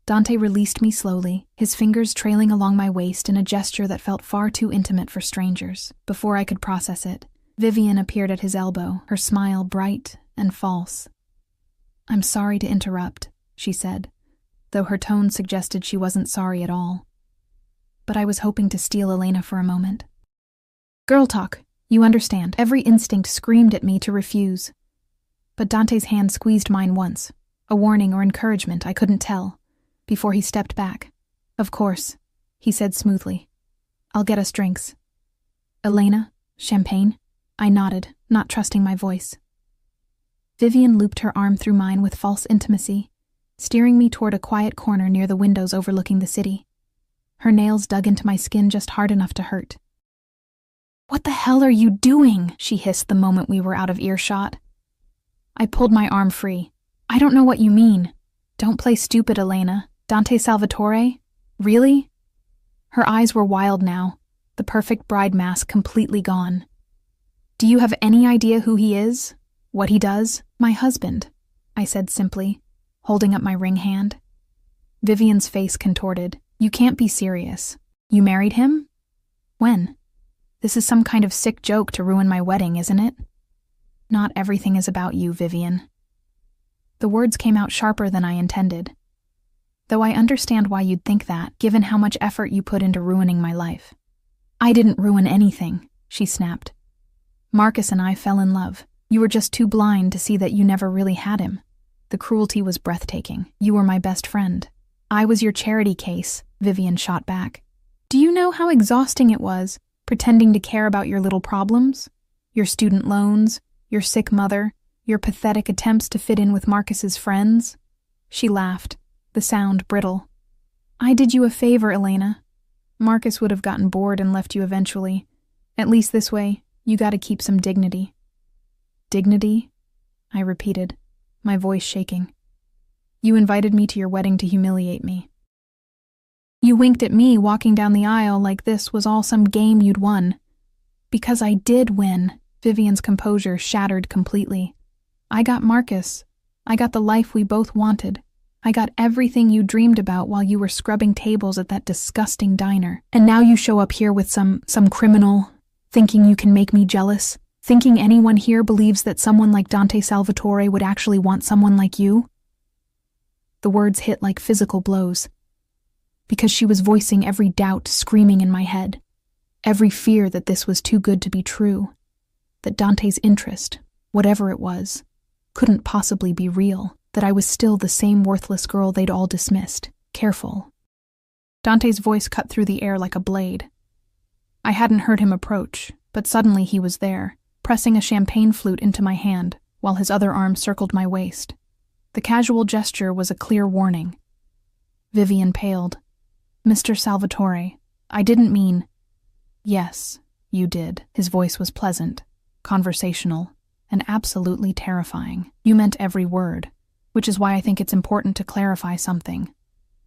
Dante released me slowly, his fingers trailing along my waist in a gesture that felt far too intimate for strangers. Before I could process it, Vivian appeared at his elbow, her smile bright and false. I'm sorry to interrupt, she said, though her tone suggested she wasn't sorry at all. But I was hoping to steal Elena for a moment. Girl talk, you understand. Every instinct screamed at me to refuse. But Dante's hand squeezed mine once, a warning or encouragement, I couldn't tell, before he stepped back. Of course, he said smoothly. I'll get us drinks. Elena? Champagne? I nodded, not trusting my voice. Vivian looped her arm through mine with false intimacy, steering me toward a quiet corner near the windows overlooking the city. Her nails dug into my skin just hard enough to hurt. What the hell are you doing? She hissed the moment we were out of earshot. I pulled my arm free. I don't know what you mean. Don't play stupid, Elena. Dante Salvatore? Really? Her eyes were wild now, the perfect bride mask completely gone. Do you have any idea who he is? What he does? My husband, I said simply, holding up my ring hand. Vivian's face contorted. You can't be serious. You married him? When? This is some kind of sick joke to ruin my wedding, isn't it? Not everything is about you, Vivian. The words came out sharper than I intended. Though I understand why you'd think that, given how much effort you put into ruining my life. I didn't ruin anything, she snapped. Marcus and I fell in love. You were just too blind to see that you never really had him. The cruelty was breathtaking. You were my best friend. I was your charity case, Vivian shot back. Do you know how exhausting it was, pretending to care about your little problems? Your student loans, your sick mother, your pathetic attempts to fit in with Marcus's friends? She laughed, the sound brittle. I did you a favor, Elena. Marcus would have gotten bored and left you eventually. At least this way, you gotta keep some dignity. Dignity? I repeated, my voice shaking. You invited me to your wedding to humiliate me. You winked at me walking down the aisle like this was all some game you'd won. Because I did win. Vivian's composure shattered completely. I got Marcus. I got the life we both wanted. I got everything you dreamed about while you were scrubbing tables at that disgusting diner. And now you show up here with some criminal, thinking you can make me jealous, thinking anyone here believes that someone like Dante Salvatore would actually want someone like you? The words hit like physical blows. because she was voicing every doubt screaming in my head, every fear that this was too good to be true, that Dante's interest, whatever it was, couldn't possibly be real, that I was still the same worthless girl they'd all dismissed. Careful. Dante's voice cut through the air like a blade. I hadn't heard him approach, but suddenly he was there, pressing a champagne flute into my hand, while his other arm circled my waist. The casual gesture was a clear warning. Vivian paled. "Mr. Salvatore, I didn't mean—" "Yes, you did." His voice was pleasant, conversational, and absolutely terrifying. "You meant every word, which is why I think it's important to clarify something."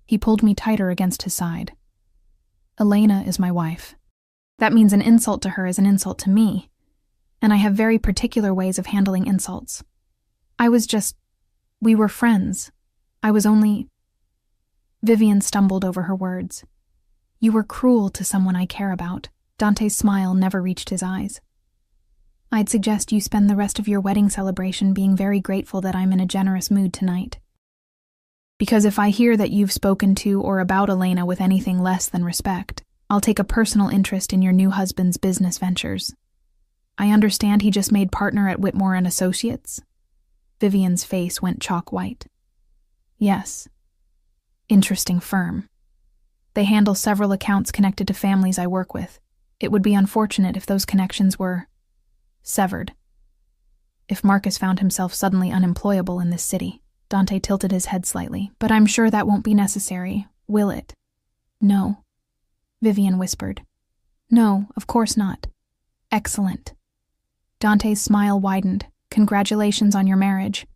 He pulled me tighter against his side. "Elena is my wife. That means an insult to her is an insult to me, and I have very particular ways of handling insults. We were friends. I was only—" Vivian stumbled over her words. "You were cruel to someone I care about." Dante's smile never reached his eyes. "I'd suggest you spend the rest of your wedding celebration being very grateful that I'm in a generous mood tonight. Because if I hear that you've spoken to or about Elena with anything less than respect, I'll take a personal interest in your new husband's business ventures. I understand he just made partner at Whitmore and Associates?" Vivian's face went chalk white. "Yes. Interesting firm. They handle several accounts connected to families I work with. It would be unfortunate if those connections were severed. If Marcus found himself suddenly unemployable in this city." Dante tilted his head slightly. "But I'm sure that won't be necessary, will it?" "No," Vivian whispered. "No, of course not." "Excellent." Dante's smile widened. "Congratulations on your marriage.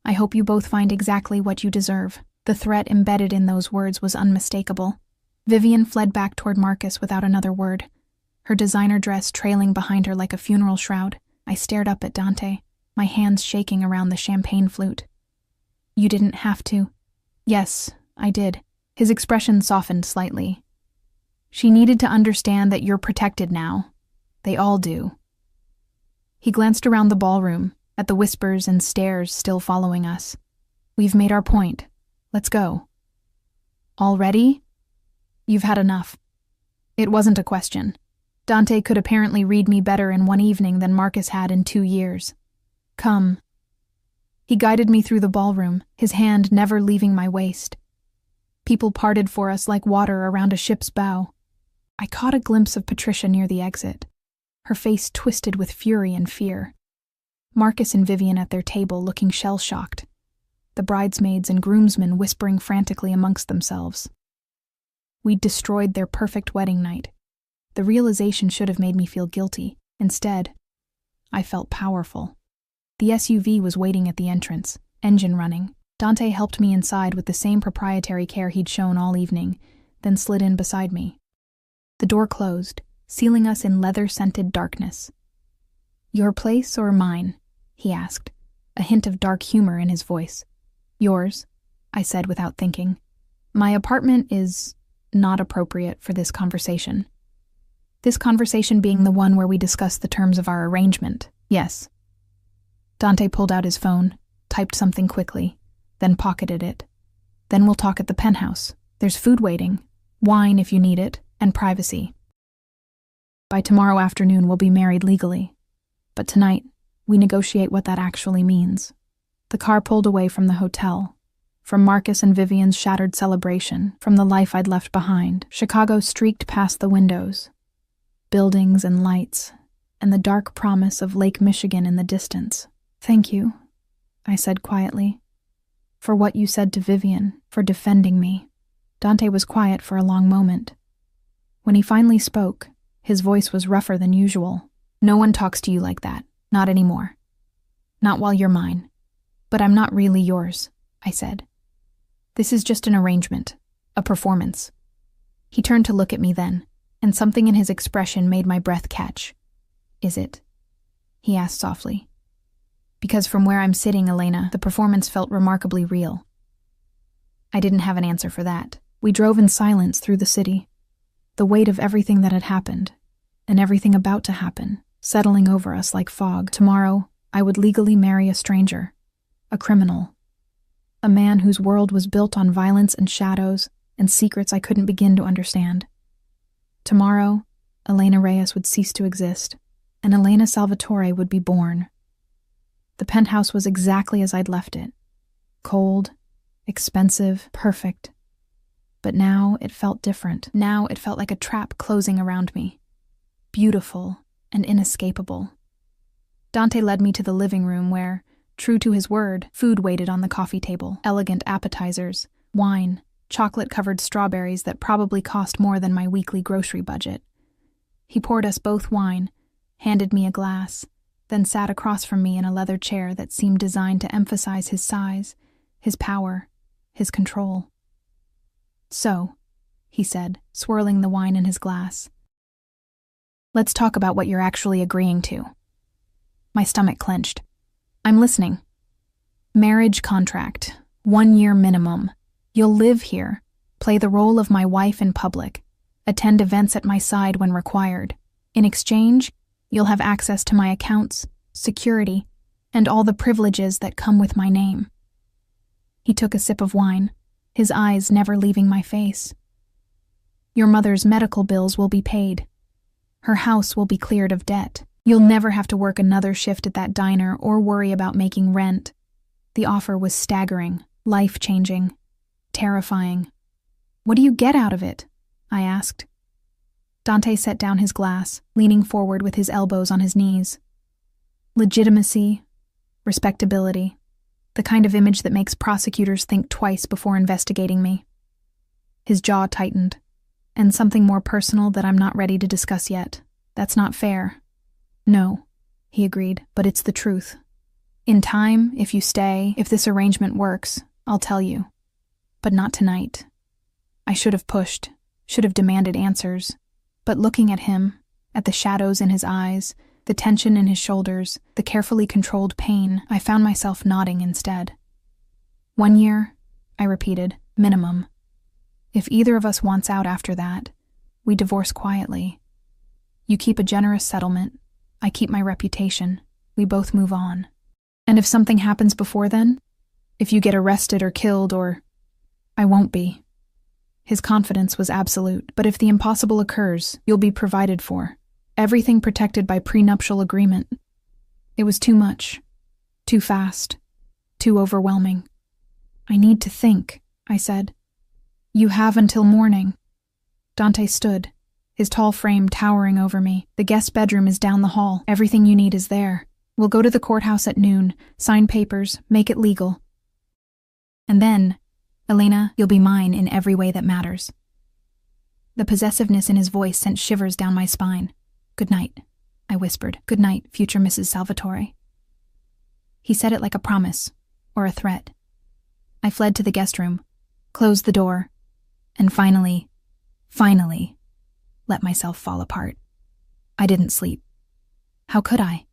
I hope you both find exactly what you deserve." The threat embedded in those words was unmistakable. Vivian fled back toward Marcus without another word, her designer dress trailing behind her like a funeral shroud. I stared up at Dante, my hands shaking around the champagne flute. "You didn't have to." "Yes, I did." His expression softened slightly. "She needed to understand that you're protected now. They all do." He glanced around the ballroom, at the whispers and stares still following us. "We've made our point. Let's go." "Already?" "You've had enough." It wasn't a question. Dante could apparently read me better in one evening than Marcus had in 2 years. "Come." He guided me through the ballroom, his hand never leaving my waist. People parted for us like water around a ship's bow. I caught a glimpse of Patricia near the exit, her face twisted with fury and fear. Marcus and Vivian at their table looking shell-shocked, the bridesmaids and groomsmen whispering frantically amongst themselves. We'd destroyed their perfect wedding night. The realization should have made me feel guilty. Instead, I felt powerful. The SUV was waiting at the entrance, engine running. Dante helped me inside with the same proprietary care he'd shown all evening, then slid in beside me. The door closed, sealing us in leather-scented darkness. "Your place or mine?" he asked, a hint of dark humor in his voice. "Yours," I said without thinking. "My apartment is not appropriate for this conversation." This conversation being the one where we discussed the terms of our arrangement. "Yes." Dante pulled out his phone, typed something quickly, then pocketed it. "Then we'll talk at the penthouse. There's food waiting, wine if you need it, and privacy. By tomorrow afternoon we'll be married legally. But tonight, we negotiate what that actually means." The car pulled away from the hotel, from Marcus and Vivian's shattered celebration, from the life I'd left behind. Chicago streaked past the windows, buildings and lights, and the dark promise of Lake Michigan in the distance. "Thank you," I said quietly, "for what you said to Vivian, for defending me." Dante was quiet for a long moment. When he finally spoke, his voice was rougher than usual. "No one talks to you like that, not anymore. Not while you're mine. But I'm not really yours," I said. "This is just an arrangement, a performance." He turned to look at me then, and something in his expression made my breath catch. "Is it?" he asked softly. "Because from where I'm sitting, Elena, the performance felt remarkably real." I didn't have an answer for that. We drove in silence through the city, the weight of everything that had happened, and everything about to happen, settling over us like fog. Tomorrow, I would legally marry a stranger, a criminal, a man whose world was built on violence and shadows and secrets I couldn't begin to understand. Tomorrow, Elena Reyes would cease to exist, and Elena Salvatore would be born. The penthouse was exactly as I'd left it. Cold, expensive, perfect. But now it felt different. Now it felt like a trap closing around me. Beautiful and inescapable. Dante led me to the living room where, true to his word, food waited on the coffee table. Elegant appetizers, wine, chocolate-covered strawberries that probably cost more than my weekly grocery budget. He poured us both wine, handed me a glass, then sat across from me in a leather chair that seemed designed to emphasize his size, his power, his control. "So," he said, swirling the wine in his glass, "let's talk about what you're actually agreeing to." My stomach clenched. "I'm listening." "Marriage contract, 1 year minimum. You'll live here, play the role of my wife in public, attend events at my side when required. In exchange, you'll have access to my accounts, security, and all the privileges that come with my name." He took a sip of wine, his eyes never leaving my face. "Your mother's medical bills will be paid. Her house will be cleared of debt. You'll never have to work another shift at that diner or worry about making rent." The offer was staggering, life-changing, terrifying. "What do you get out of it?" I asked. Dante set down his glass, leaning forward with his elbows on his knees. "Legitimacy, respectability, the kind of image that makes prosecutors think twice before investigating me." His jaw tightened. "And something more personal that I'm not ready to discuss yet. That's not fair." "No," he agreed, "but it's the truth. In time, if you stay, if this arrangement works, I'll tell you. But not tonight." I should have pushed, should have demanded answers. But looking at him, at the shadows in his eyes, the tension in his shoulders, the carefully controlled pain, I found myself nodding instead. 1 year, I repeated, minimum. If either of us wants out after that, we divorce quietly. You keep a generous settlement, I keep my reputation, we both move on. And if something happens before then? If you get arrested or killed or... I won't be. His confidence was absolute, but if the impossible occurs, you'll be provided for. Everything protected by prenuptial agreement. It was too much. Too fast. Too overwhelming. I need to think, I said. You have until morning. Dante stood, his tall frame towering over me. The guest bedroom is down the hall. Everything you need is there. We'll go to the courthouse at noon, sign papers, make it legal. And then, Elena, you'll be mine in every way that matters. The possessiveness in his voice sent shivers down my spine. Good night, I whispered. Good night, future Mrs. Salvatore. He said it like a promise, or a threat. I fled to the guest room, closed the door, and finally, let myself fall apart. I didn't sleep. How could I?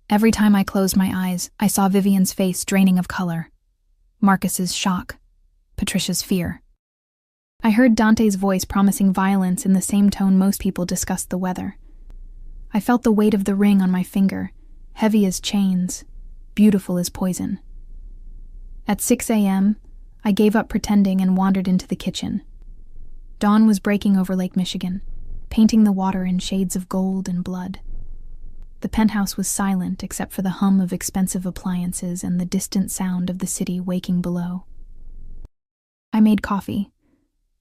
Every time I closed my eyes, I saw Vivian's face draining of color, Marcus's shock, Patricia's fear. I heard Dante's voice promising violence in the same tone most people discussed the weather. I felt the weight of the ring on my finger, heavy as chains, beautiful as poison. At 6 a.m., I gave up pretending and wandered into the kitchen. Dawn was breaking over Lake Michigan, painting the water in shades of gold and blood. The penthouse was silent except for the hum of expensive appliances and the distant sound of the city waking below. I made coffee,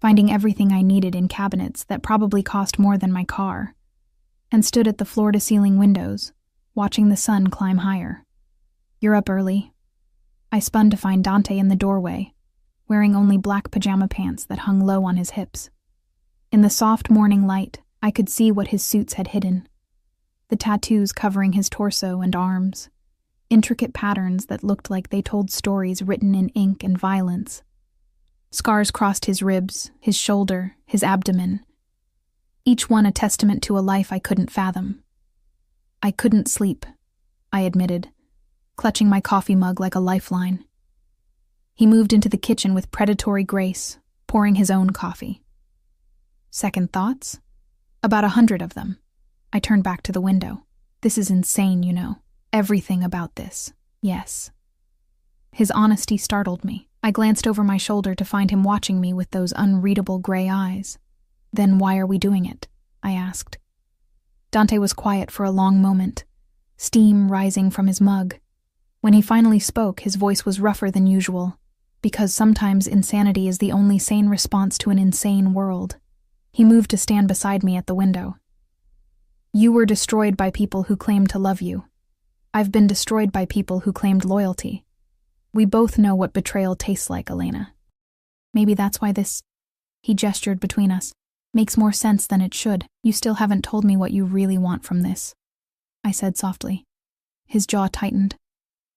finding everything I needed in cabinets that probably cost more than my car, and stood at the floor-to-ceiling windows, watching the sun climb higher. You're up early. I spun to find Dante in the doorway, wearing only black pajama pants that hung low on his hips. In the soft morning light, I could see what his suits had hidden. The tattoos covering his torso and arms, intricate patterns that looked like they told stories written in ink and violence. Scars crossed his ribs, his shoulder, his abdomen, each one a testament to a life I couldn't fathom. I couldn't sleep, I admitted, clutching my coffee mug like a lifeline. He moved into the kitchen with predatory grace, pouring his own coffee. Second thoughts? About 100 of them. I turned back to the window. This is insane, you know. Everything about this. Yes. His honesty startled me. I glanced over my shoulder to find him watching me with those unreadable gray eyes. "Then why are we doing it?" I asked. Dante was quiet for a long moment, steam rising from his mug. When he finally spoke, his voice was rougher than usual, because sometimes insanity is the only sane response to an insane world. He moved to stand beside me at the window. "You were destroyed by people who claimed to love you. I've been destroyed by people who claimed loyalty. We both know what betrayal tastes like, Elena. Maybe that's why this," he gestured between us, "makes more sense than it should. You still haven't told me what you really want from this," I said softly. His jaw tightened.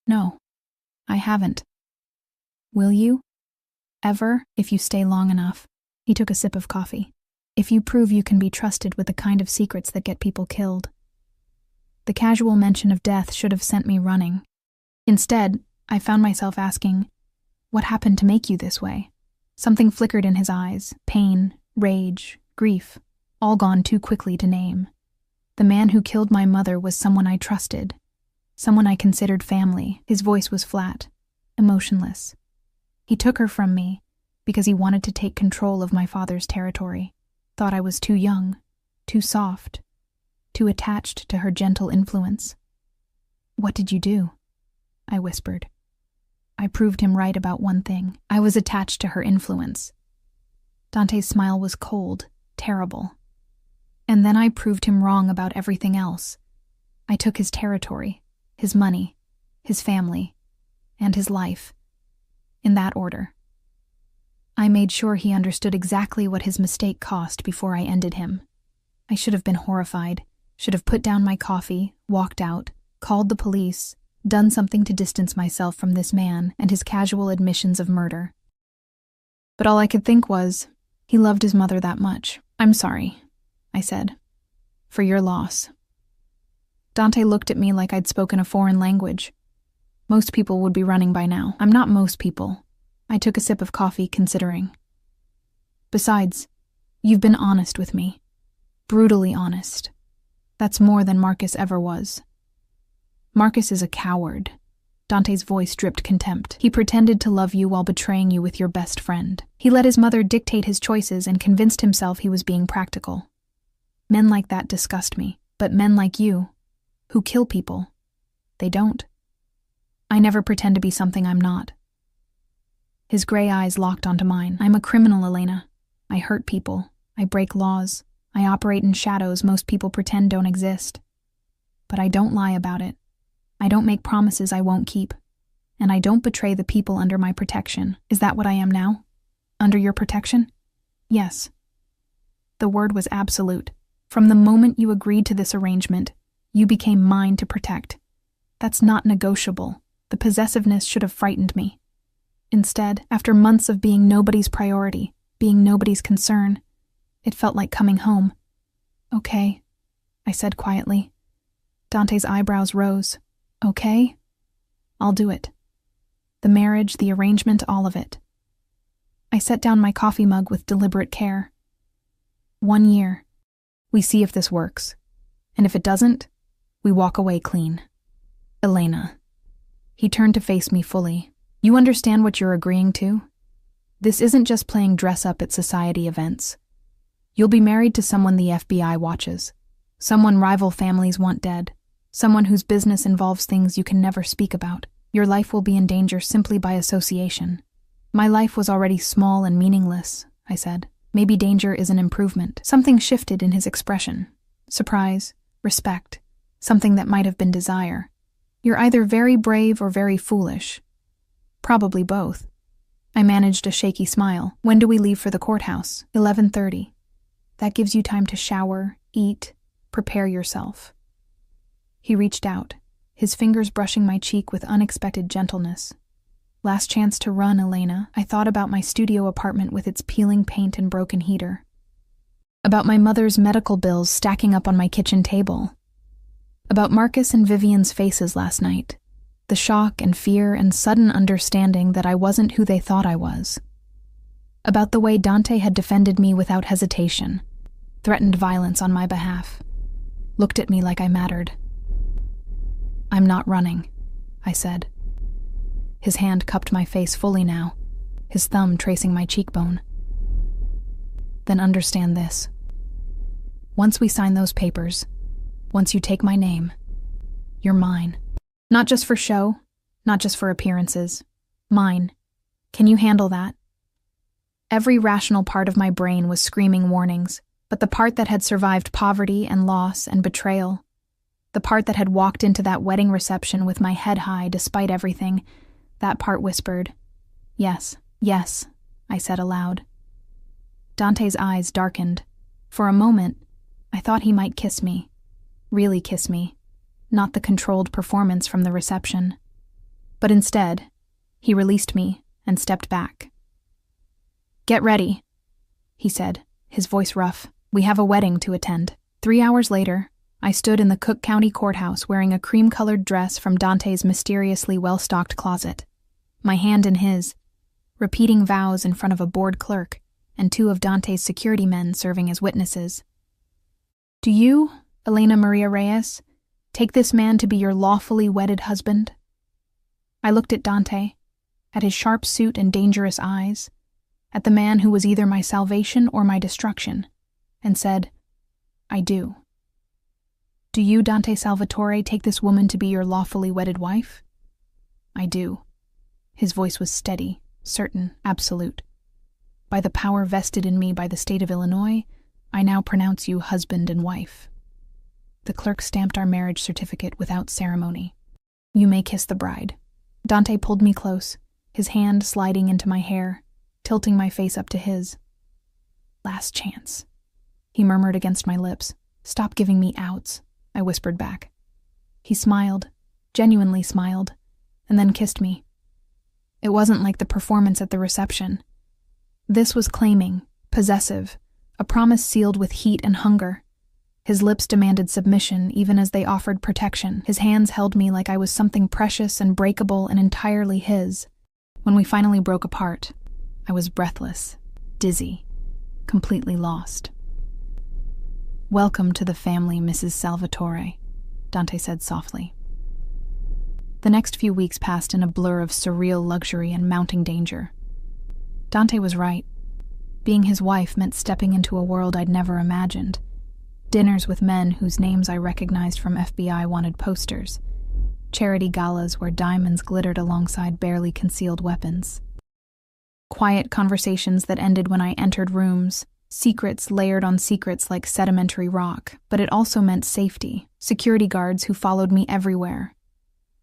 "No, I haven't." "Will you? Ever, if you stay long enough?" He took a sip of coffee. "If you prove you can be trusted with the kind of secrets that get people killed." The casual mention of death should have sent me running. Instead, I found myself asking, "What happened to make you this way?" Something flickered in his eyes, pain, rage, grief, all gone too quickly to name. The man who killed my mother was someone I trusted, someone I considered family. His voice was flat, emotionless. He took her from me because he wanted to take control of my father's territory, thought I was too young, too soft, too attached to her gentle influence. "What did you do?" I whispered. I proved him right about one thing. I was attached to her influence. Dante's smile was cold, terrible. And then I proved him wrong about everything else. I took his territory, his money, his family, and his life. In that order. I made sure he understood exactly what his mistake cost before I ended him. I should have been horrified, should have put down my coffee, walked out, called the police, done something to distance myself from this man and his casual admissions of murder. But all I could think was, he loved his mother that much. "I'm sorry," I said, "for your loss." Dante looked at me like I'd spoken a foreign language. Most people would be running by now. I'm not most people. I took a sip of coffee, considering. Besides, you've been honest with me. Brutally honest. That's more than Marcus ever was. Marcus is a coward. Dante's voice dripped contempt. He pretended to love you while betraying you with your best friend. He let his mother dictate his choices and convinced himself he was being practical. Men like that disgust me, but men like you, who kill people, they don't. I never pretend to be something I'm not. His gray eyes locked onto mine. I'm a criminal, Elena. I hurt people. I break laws. I operate in shadows most people pretend don't exist. But I don't lie about it. I don't make promises I won't keep. And I don't betray the people under my protection. Is that what I am now? Under your protection? Yes. The word was absolute. From the moment you agreed to this arrangement, you became mine to protect. That's not negotiable. The possessiveness should have frightened me. Instead, after months of being nobody's priority, being nobody's concern, it felt like coming home. "Okay," I said quietly. Dante's eyebrows rose. "Okay? I'll do it. The marriage, the arrangement, all of it." I set down my coffee mug with deliberate care. 1 year. We see if this works. And if it doesn't, we walk away clean. Elena. He turned to face me fully. "You understand what you're agreeing to? This isn't just playing dress-up at society events. You'll be married to someone the FBI watches, someone rival families want dead, someone whose business involves things you can never speak about. Your life will be in danger simply by association." "My life was already small and meaningless," I said. "Maybe danger is an improvement." Something shifted in his expression. Surprise, respect, something that might have been desire. "You're either very brave or very foolish." "Probably both." I managed a shaky smile. "When do we leave for the courthouse?" 11:30. "That gives you time to shower, eat, prepare yourself." He reached out, his fingers brushing my cheek with unexpected gentleness. "Last chance to run, Elena." I thought about my studio apartment with its peeling paint and broken heater. About my mother's medical bills stacking up on my kitchen table. About Marcus and Vivian's faces last night. The shock and fear and sudden understanding that I wasn't who they thought I was. About the way Dante had defended me without hesitation, threatened violence on my behalf, looked at me like I mattered. "I'm not running," I said. His hand cupped my face fully now, his thumb tracing my cheekbone. Then understand this. Once we sign those papers, once you take my name, you're mine. Not just for show, not just for appearances. Mine. Can you handle that? Every rational part of my brain was screaming warnings, but the part that had survived poverty and loss and betrayal, the part that had walked into that wedding reception with my head high despite everything, that part whispered, "Yes, yes," I said aloud. Dante's eyes darkened. For a moment, I thought he might kiss me. Really kiss me, not the controlled performance from the reception. But instead, he released me and stepped back. "Get ready," he said, his voice rough. "We have a wedding to attend." 3 hours later, I stood in the Cook County Courthouse wearing a cream-colored dress from Dante's mysteriously well-stocked closet, my hand in his, repeating vows in front of a bored clerk and 2 of Dante's security men serving as witnesses. "Do you, Elena Maria Reyes, take this man to be your lawfully wedded husband?" I looked at Dante, at his sharp suit and dangerous eyes, at the man who was either my salvation or my destruction, and said, "I do." "Do you, Dante Salvatore, take this woman to be your lawfully wedded wife?" "I do." His voice was steady, certain, absolute. "By the power vested in me by the state of Illinois, I now pronounce you husband and wife." The clerk stamped our marriage certificate without ceremony. "You may kiss the bride." Dante pulled me close, his hand sliding into my hair, tilting my face up to his. "Last chance," he murmured against my lips. "Stop giving me outs," I whispered back. He smiled, genuinely smiled, and then kissed me. It wasn't like the performance at the reception. This was claiming, possessive, a promise sealed with heat and hunger. His lips demanded submission even as they offered protection. His hands held me like I was something precious and breakable and entirely his. When we finally broke apart, I was breathless, dizzy, completely lost. "Welcome to the family, Mrs. Salvatore," Dante said softly. The next few weeks passed in a blur of surreal luxury and mounting danger. Dante was right. Being his wife meant stepping into a world I'd never imagined. Dinners with men whose names I recognized from FBI wanted posters. Charity galas where diamonds glittered alongside barely concealed weapons. Quiet conversations that ended when I entered rooms, secrets layered on secrets like sedimentary rock, but it also meant safety, security guards who followed me everywhere.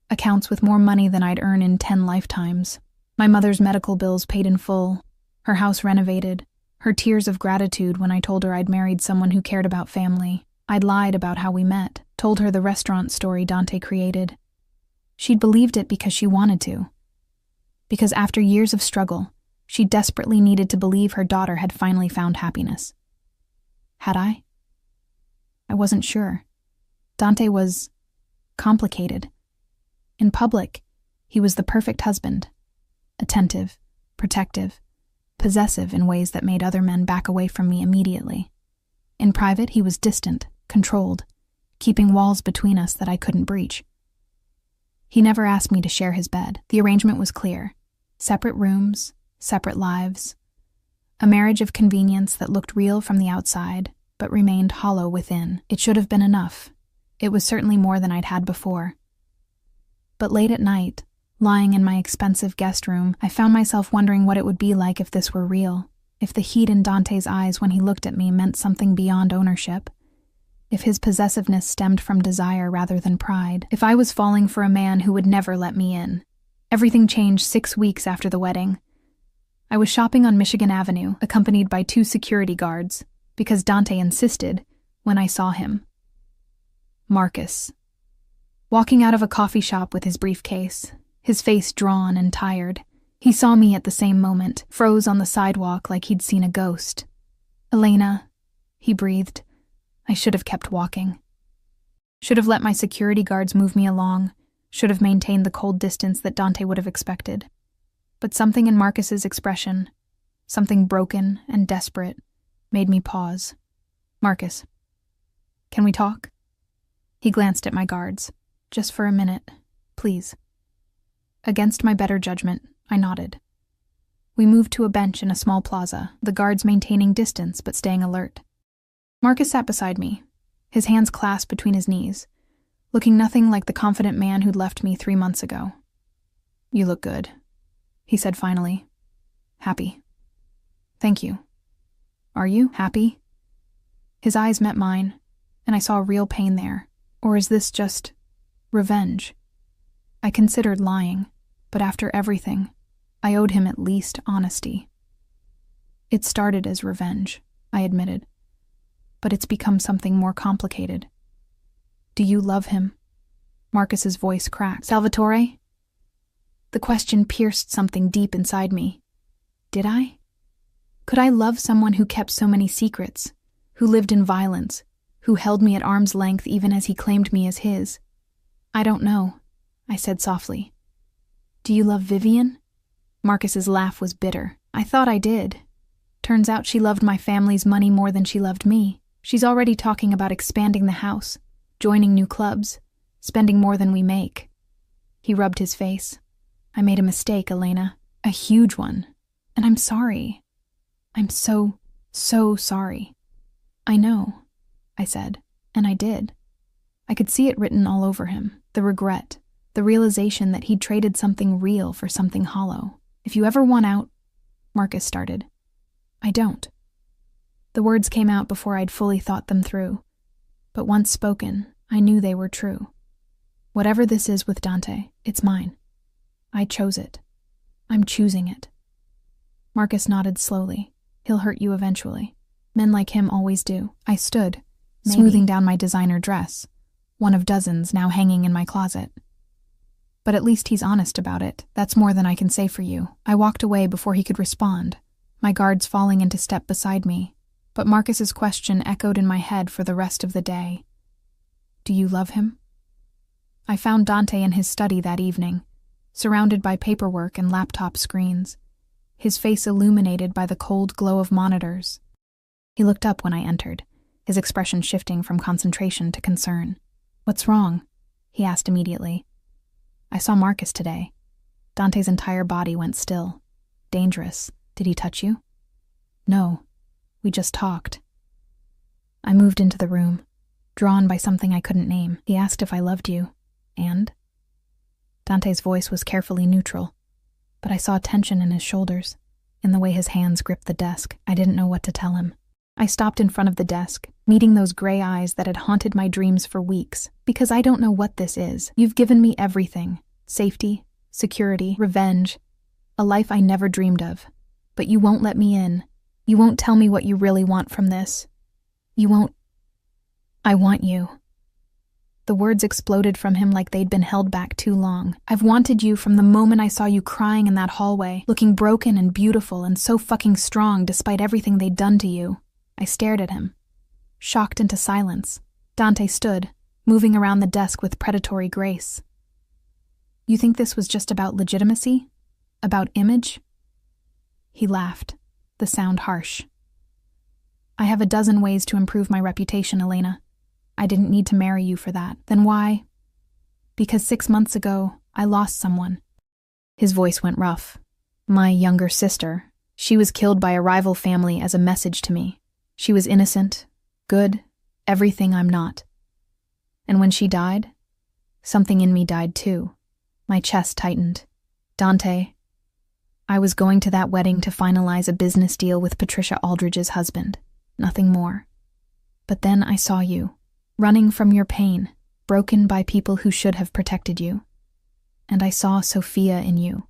Accounts with more money than I'd earn in 10 lifetimes. My mother's medical bills paid in full, her house renovated, her tears of gratitude when I told her I'd married someone who cared about family. I'd lied about how we met, told her the restaurant story Dante created. She'd believed it because she wanted to. Because after years of struggle, she desperately needed to believe her daughter had finally found happiness. Had I? I wasn't sure. Dante was complicated. In public, he was the perfect husband. Attentive, protective, possessive in ways that made other men back away from me immediately. In private, he was distant, controlled, keeping walls between us that I couldn't breach. He never asked me to share his bed. The arrangement was clear. Separate rooms, separate lives. A marriage of convenience that looked real from the outside, but remained hollow within. It should have been enough. It was certainly more than I'd had before. But late at night, lying in my expensive guest room, I found myself wondering what it would be like if this were real, if the heat in Dante's eyes when he looked at me meant something beyond ownership, if his possessiveness stemmed from desire rather than pride, if I was falling for a man who would never let me in. Everything changed 6 weeks after the wedding. I was shopping on Michigan Avenue, accompanied by 2 security guards, because Dante insisted when I saw him. Marcus. Walking out of a coffee shop with his briefcase, his face drawn and tired, he saw me at the same moment, froze on the sidewalk like he'd seen a ghost. "Elena," he breathed. I should have kept walking. Should have let my security guards move me along, should have maintained the cold distance that Dante would have expected. But something in Marcus's expression, something broken and desperate, made me pause. "Marcus, can we talk?" He glanced at my guards. "Just for a minute, please." Against my better judgment, I nodded. We moved to a bench in a small plaza, the guards maintaining distance but staying alert. Marcus sat beside me, his hands clasped between his knees, looking nothing like the confident man who'd left me 3 months ago. "You look good," he said finally. "Happy." "Thank you. Are you happy?" His eyes met mine, and I saw real pain there. Or is this just revenge? I considered lying, but after everything, I owed him at least honesty. "It started as revenge," I admitted, "but it's become something more complicated." "Do you love him?" Marcus's voice cracked. "Salvatore?" The question pierced something deep inside me. Did I? Could I love someone who kept so many secrets, who lived in violence, who held me at arm's length even as he claimed me as his? "I don't know," I said softly. "Do you love Vivian?" Marcus's laugh was bitter. "I thought I did. Turns out she loved my family's money more than she loved me. She's already talking about expanding the house, joining new clubs, spending more than we make." He rubbed his face. "I made a mistake, Elena. A huge one. And I'm sorry. I'm so sorry." "I know," I said, and I did. I could see it written all over him, the regret, the realization that he'd traded something real for something hollow. "If you ever want out," Marcus started. "I don't." The words came out before I'd fully thought them through, but once spoken, I knew they were true. Whatever this is with Dante, it's mine. I chose it. I'm choosing it. Marcus nodded slowly. "He'll hurt you eventually. Men like him always do." I stood, smoothing down my designer dress, one of dozens now hanging in my closet. "But at least he's honest about it. That's more than I can say for you." I walked away before he could respond, my guards falling into step beside me, but Marcus's question echoed in my head for the rest of the day. "Do you love him?" I found Dante in his study that evening, surrounded by paperwork and laptop screens, his face illuminated by the cold glow of monitors. He looked up when I entered, his expression shifting from concentration to concern. "What's wrong?" he asked immediately. "I saw Marcus today." Dante's entire body went still. "Dangerous. Did he touch you?" "No. We just talked." I moved into the room, drawn by something I couldn't name. "He asked if I loved you. And?" Dante's voice was carefully neutral, but I saw tension in his shoulders, in the way his hands gripped the desk. I didn't know what to tell him. I stopped in front of the desk, meeting those gray eyes that had haunted my dreams for weeks. "Because I don't know what this is. You've given me everything. Safety, security, revenge, a life I never dreamed of. But you won't let me in. You won't tell me what you really want from this. You won't. I want you." The words exploded from him like they'd been held back too long. "I've wanted you from the moment I saw you crying in that hallway, looking broken and beautiful and so fucking strong despite everything they'd done to you." I stared at him, shocked into silence. Dante stood, moving around the desk with predatory grace. "You think this was just about legitimacy? About image?" He laughed, the sound harsh. "I have a dozen ways to improve my reputation, Elena. I didn't need to marry you for that. Then why?" "Because 6 months ago, I lost someone." His voice went rough. "My younger sister. She was killed by a rival family as a message to me. She was innocent, good, everything I'm not. And when she died, something in me died too." My chest tightened. "Dante, I was going to that wedding to finalize a business deal with Patricia Aldridge's husband. Nothing more. But then I saw you, running from your pain, broken by people who should have protected you. And I saw Sophia in you.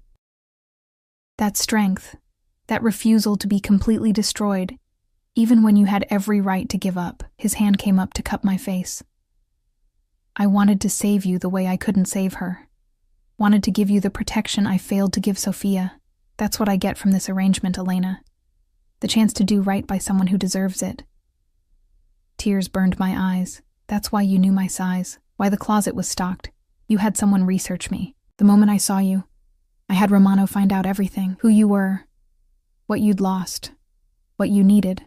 That strength, that refusal to be completely destroyed, even when you had every right to give up." His hand came up to cup my face. "I wanted to save you the way I couldn't save her. Wanted to give you the protection I failed to give Sophia. That's what I get from this arrangement, Elena. The chance to do right by someone who deserves it." Tears burned my eyes. "That's why you knew my size, why the closet was stocked. You had someone research me. The moment I saw you, I had Romano find out everything, who you were, what you'd lost, what you needed."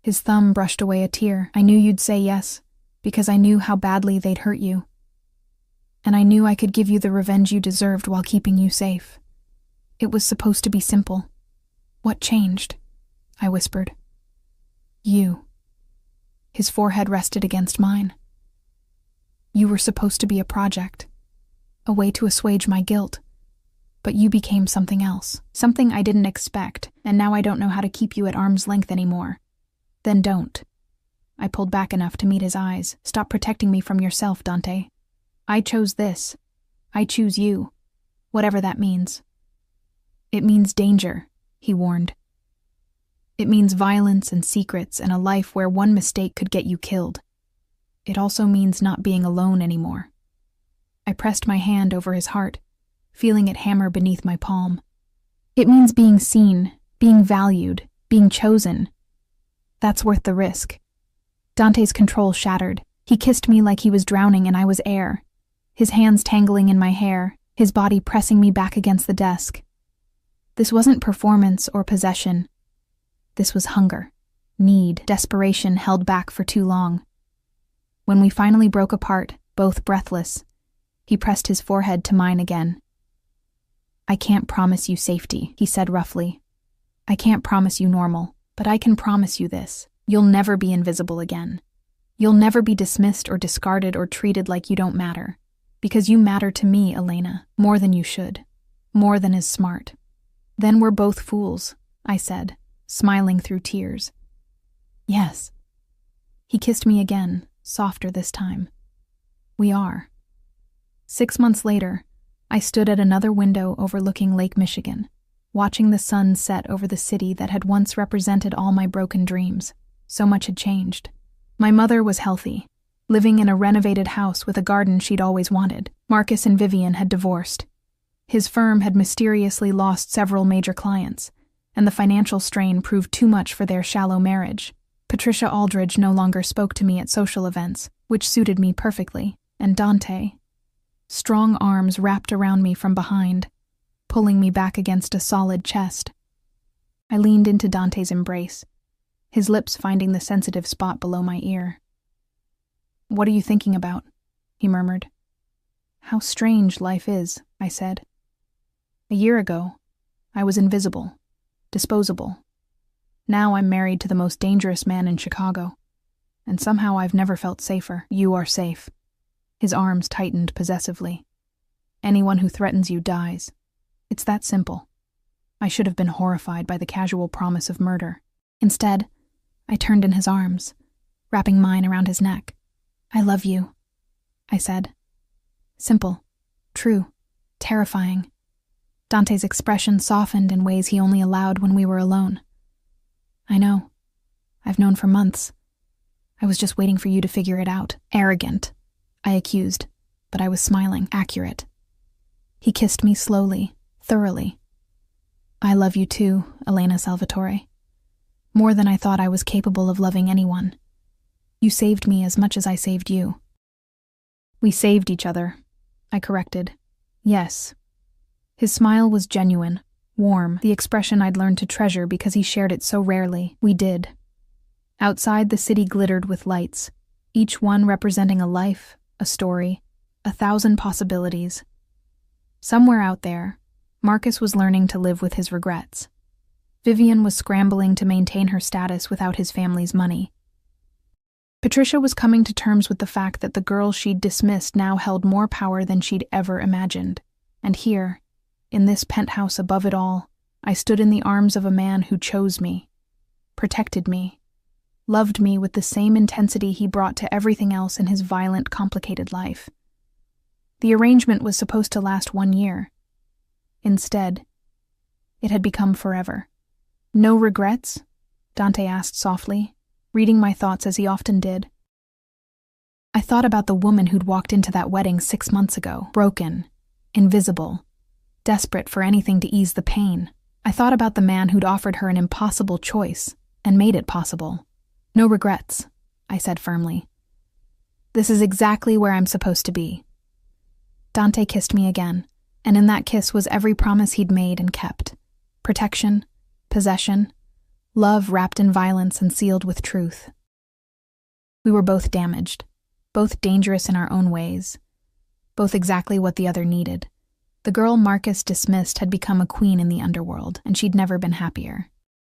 His thumb brushed away a tear. "I knew you'd say yes, because I knew how badly they'd hurt you. And I knew I could give you the revenge you deserved while keeping you safe. It was supposed to be simple. "What changed?" I whispered. "You." His forehead rested against mine. "You were supposed to be a project, a way to assuage my guilt. But you became something else, something I didn't expect, and now I don't know how to keep you at arm's length anymore." "Then don't." I pulled back enough to meet his eyes. "Stop protecting me from yourself, Dante. I chose this. I choose you. Whatever that means." "It means danger," he warned. "It means violence and secrets and a life where one mistake could get you killed. It also means not being alone anymore." I pressed my hand over his heart, feeling it hammer beneath my palm. "It means being seen, being valued, being chosen. That's worth the risk." Dante's control shattered. He kissed me like he was drowning and I was air, his hands tangling in my hair, his body pressing me back against the desk. This wasn't performance or possession. This was hunger, need, desperation held back for too long. When we finally broke apart, both breathless, he pressed his forehead to mine again. "I can't promise you safety," he said roughly. "I can't promise you normal, but I can promise you this. You'll never be invisible again. You'll never be dismissed or discarded or treated like you don't matter. Because you matter to me, Elena, more than you should, more than is smart." "Then we're both fools," I said, smiling through tears. "Yes." He kissed me again, softer this time. "We are." 6 months later, I stood at another window overlooking Lake Michigan, watching the sun set over the city that had once represented all my broken dreams. So much had changed. My mother was healthy, living in a renovated house with a garden she'd always wanted. Marcus and Vivian had divorced. His firm had mysteriously lost several major clients, and the financial strain proved too much for their shallow marriage. Patricia Aldridge no longer spoke to me at social events, which suited me perfectly, and Dante. Strong arms wrapped around me from behind, pulling me back against a solid chest. I leaned into Dante's embrace, his lips finding the sensitive spot below my ear. "What are you thinking about?" he murmured. "How strange life is," I said. "A year ago, I was invisible, disposable. Now I'm married to the most dangerous man in Chicago, and somehow I've never felt safer." "You are safe." His arms tightened possessively. "Anyone who threatens you dies. It's that simple." I should have been horrified by the casual promise of murder. Instead, I turned in his arms, wrapping mine around his neck. "I love you," I said. Simple, true, terrifying. Dante's expression softened in ways he only allowed when we were alone. "I know. I've known for months. I was just waiting for you to figure it out." "Arrogant," I accused, but I was smiling. "Accurate." He kissed me slowly, thoroughly. "I love you too, Elena Salvatore. More than I thought I was capable of loving anyone. You saved me as much as I saved you." "We saved each other," I corrected. "Yes." His smile was genuine, warm, the expression I'd learned to treasure because he shared it so rarely. We did. Outside, the city glittered with lights, each one representing a life, a story, 1,000 possibilities. Somewhere out there, Marcus was learning to live with his regrets. Vivian was scrambling to maintain her status without his family's money. Patricia was coming to terms with the fact that the girl she'd dismissed now held more power than she'd ever imagined. And here, in this penthouse above it all, I stood in the arms of a man who chose me, protected me, loved me with the same intensity he brought to everything else in his violent, complicated life. The arrangement was supposed to last 1 year. Instead, it had become forever. "No regrets?" Dante asked softly, reading my thoughts as he often did. I thought about the woman who'd walked into that wedding 6 months ago, broken, invisible, desperate for anything to ease the pain. I thought about the man who'd offered her an impossible choice and made it possible. "No regrets," I said firmly. "This is exactly where I'm supposed to be." Dante kissed me again, and in that kiss was every promise he'd made and kept. Protection, possession, love wrapped in violence and sealed with truth. We were both damaged, both dangerous in our own ways, both exactly what the other needed. The girl Marcus dismissed had become a queen in the underworld, and she'd never been happier.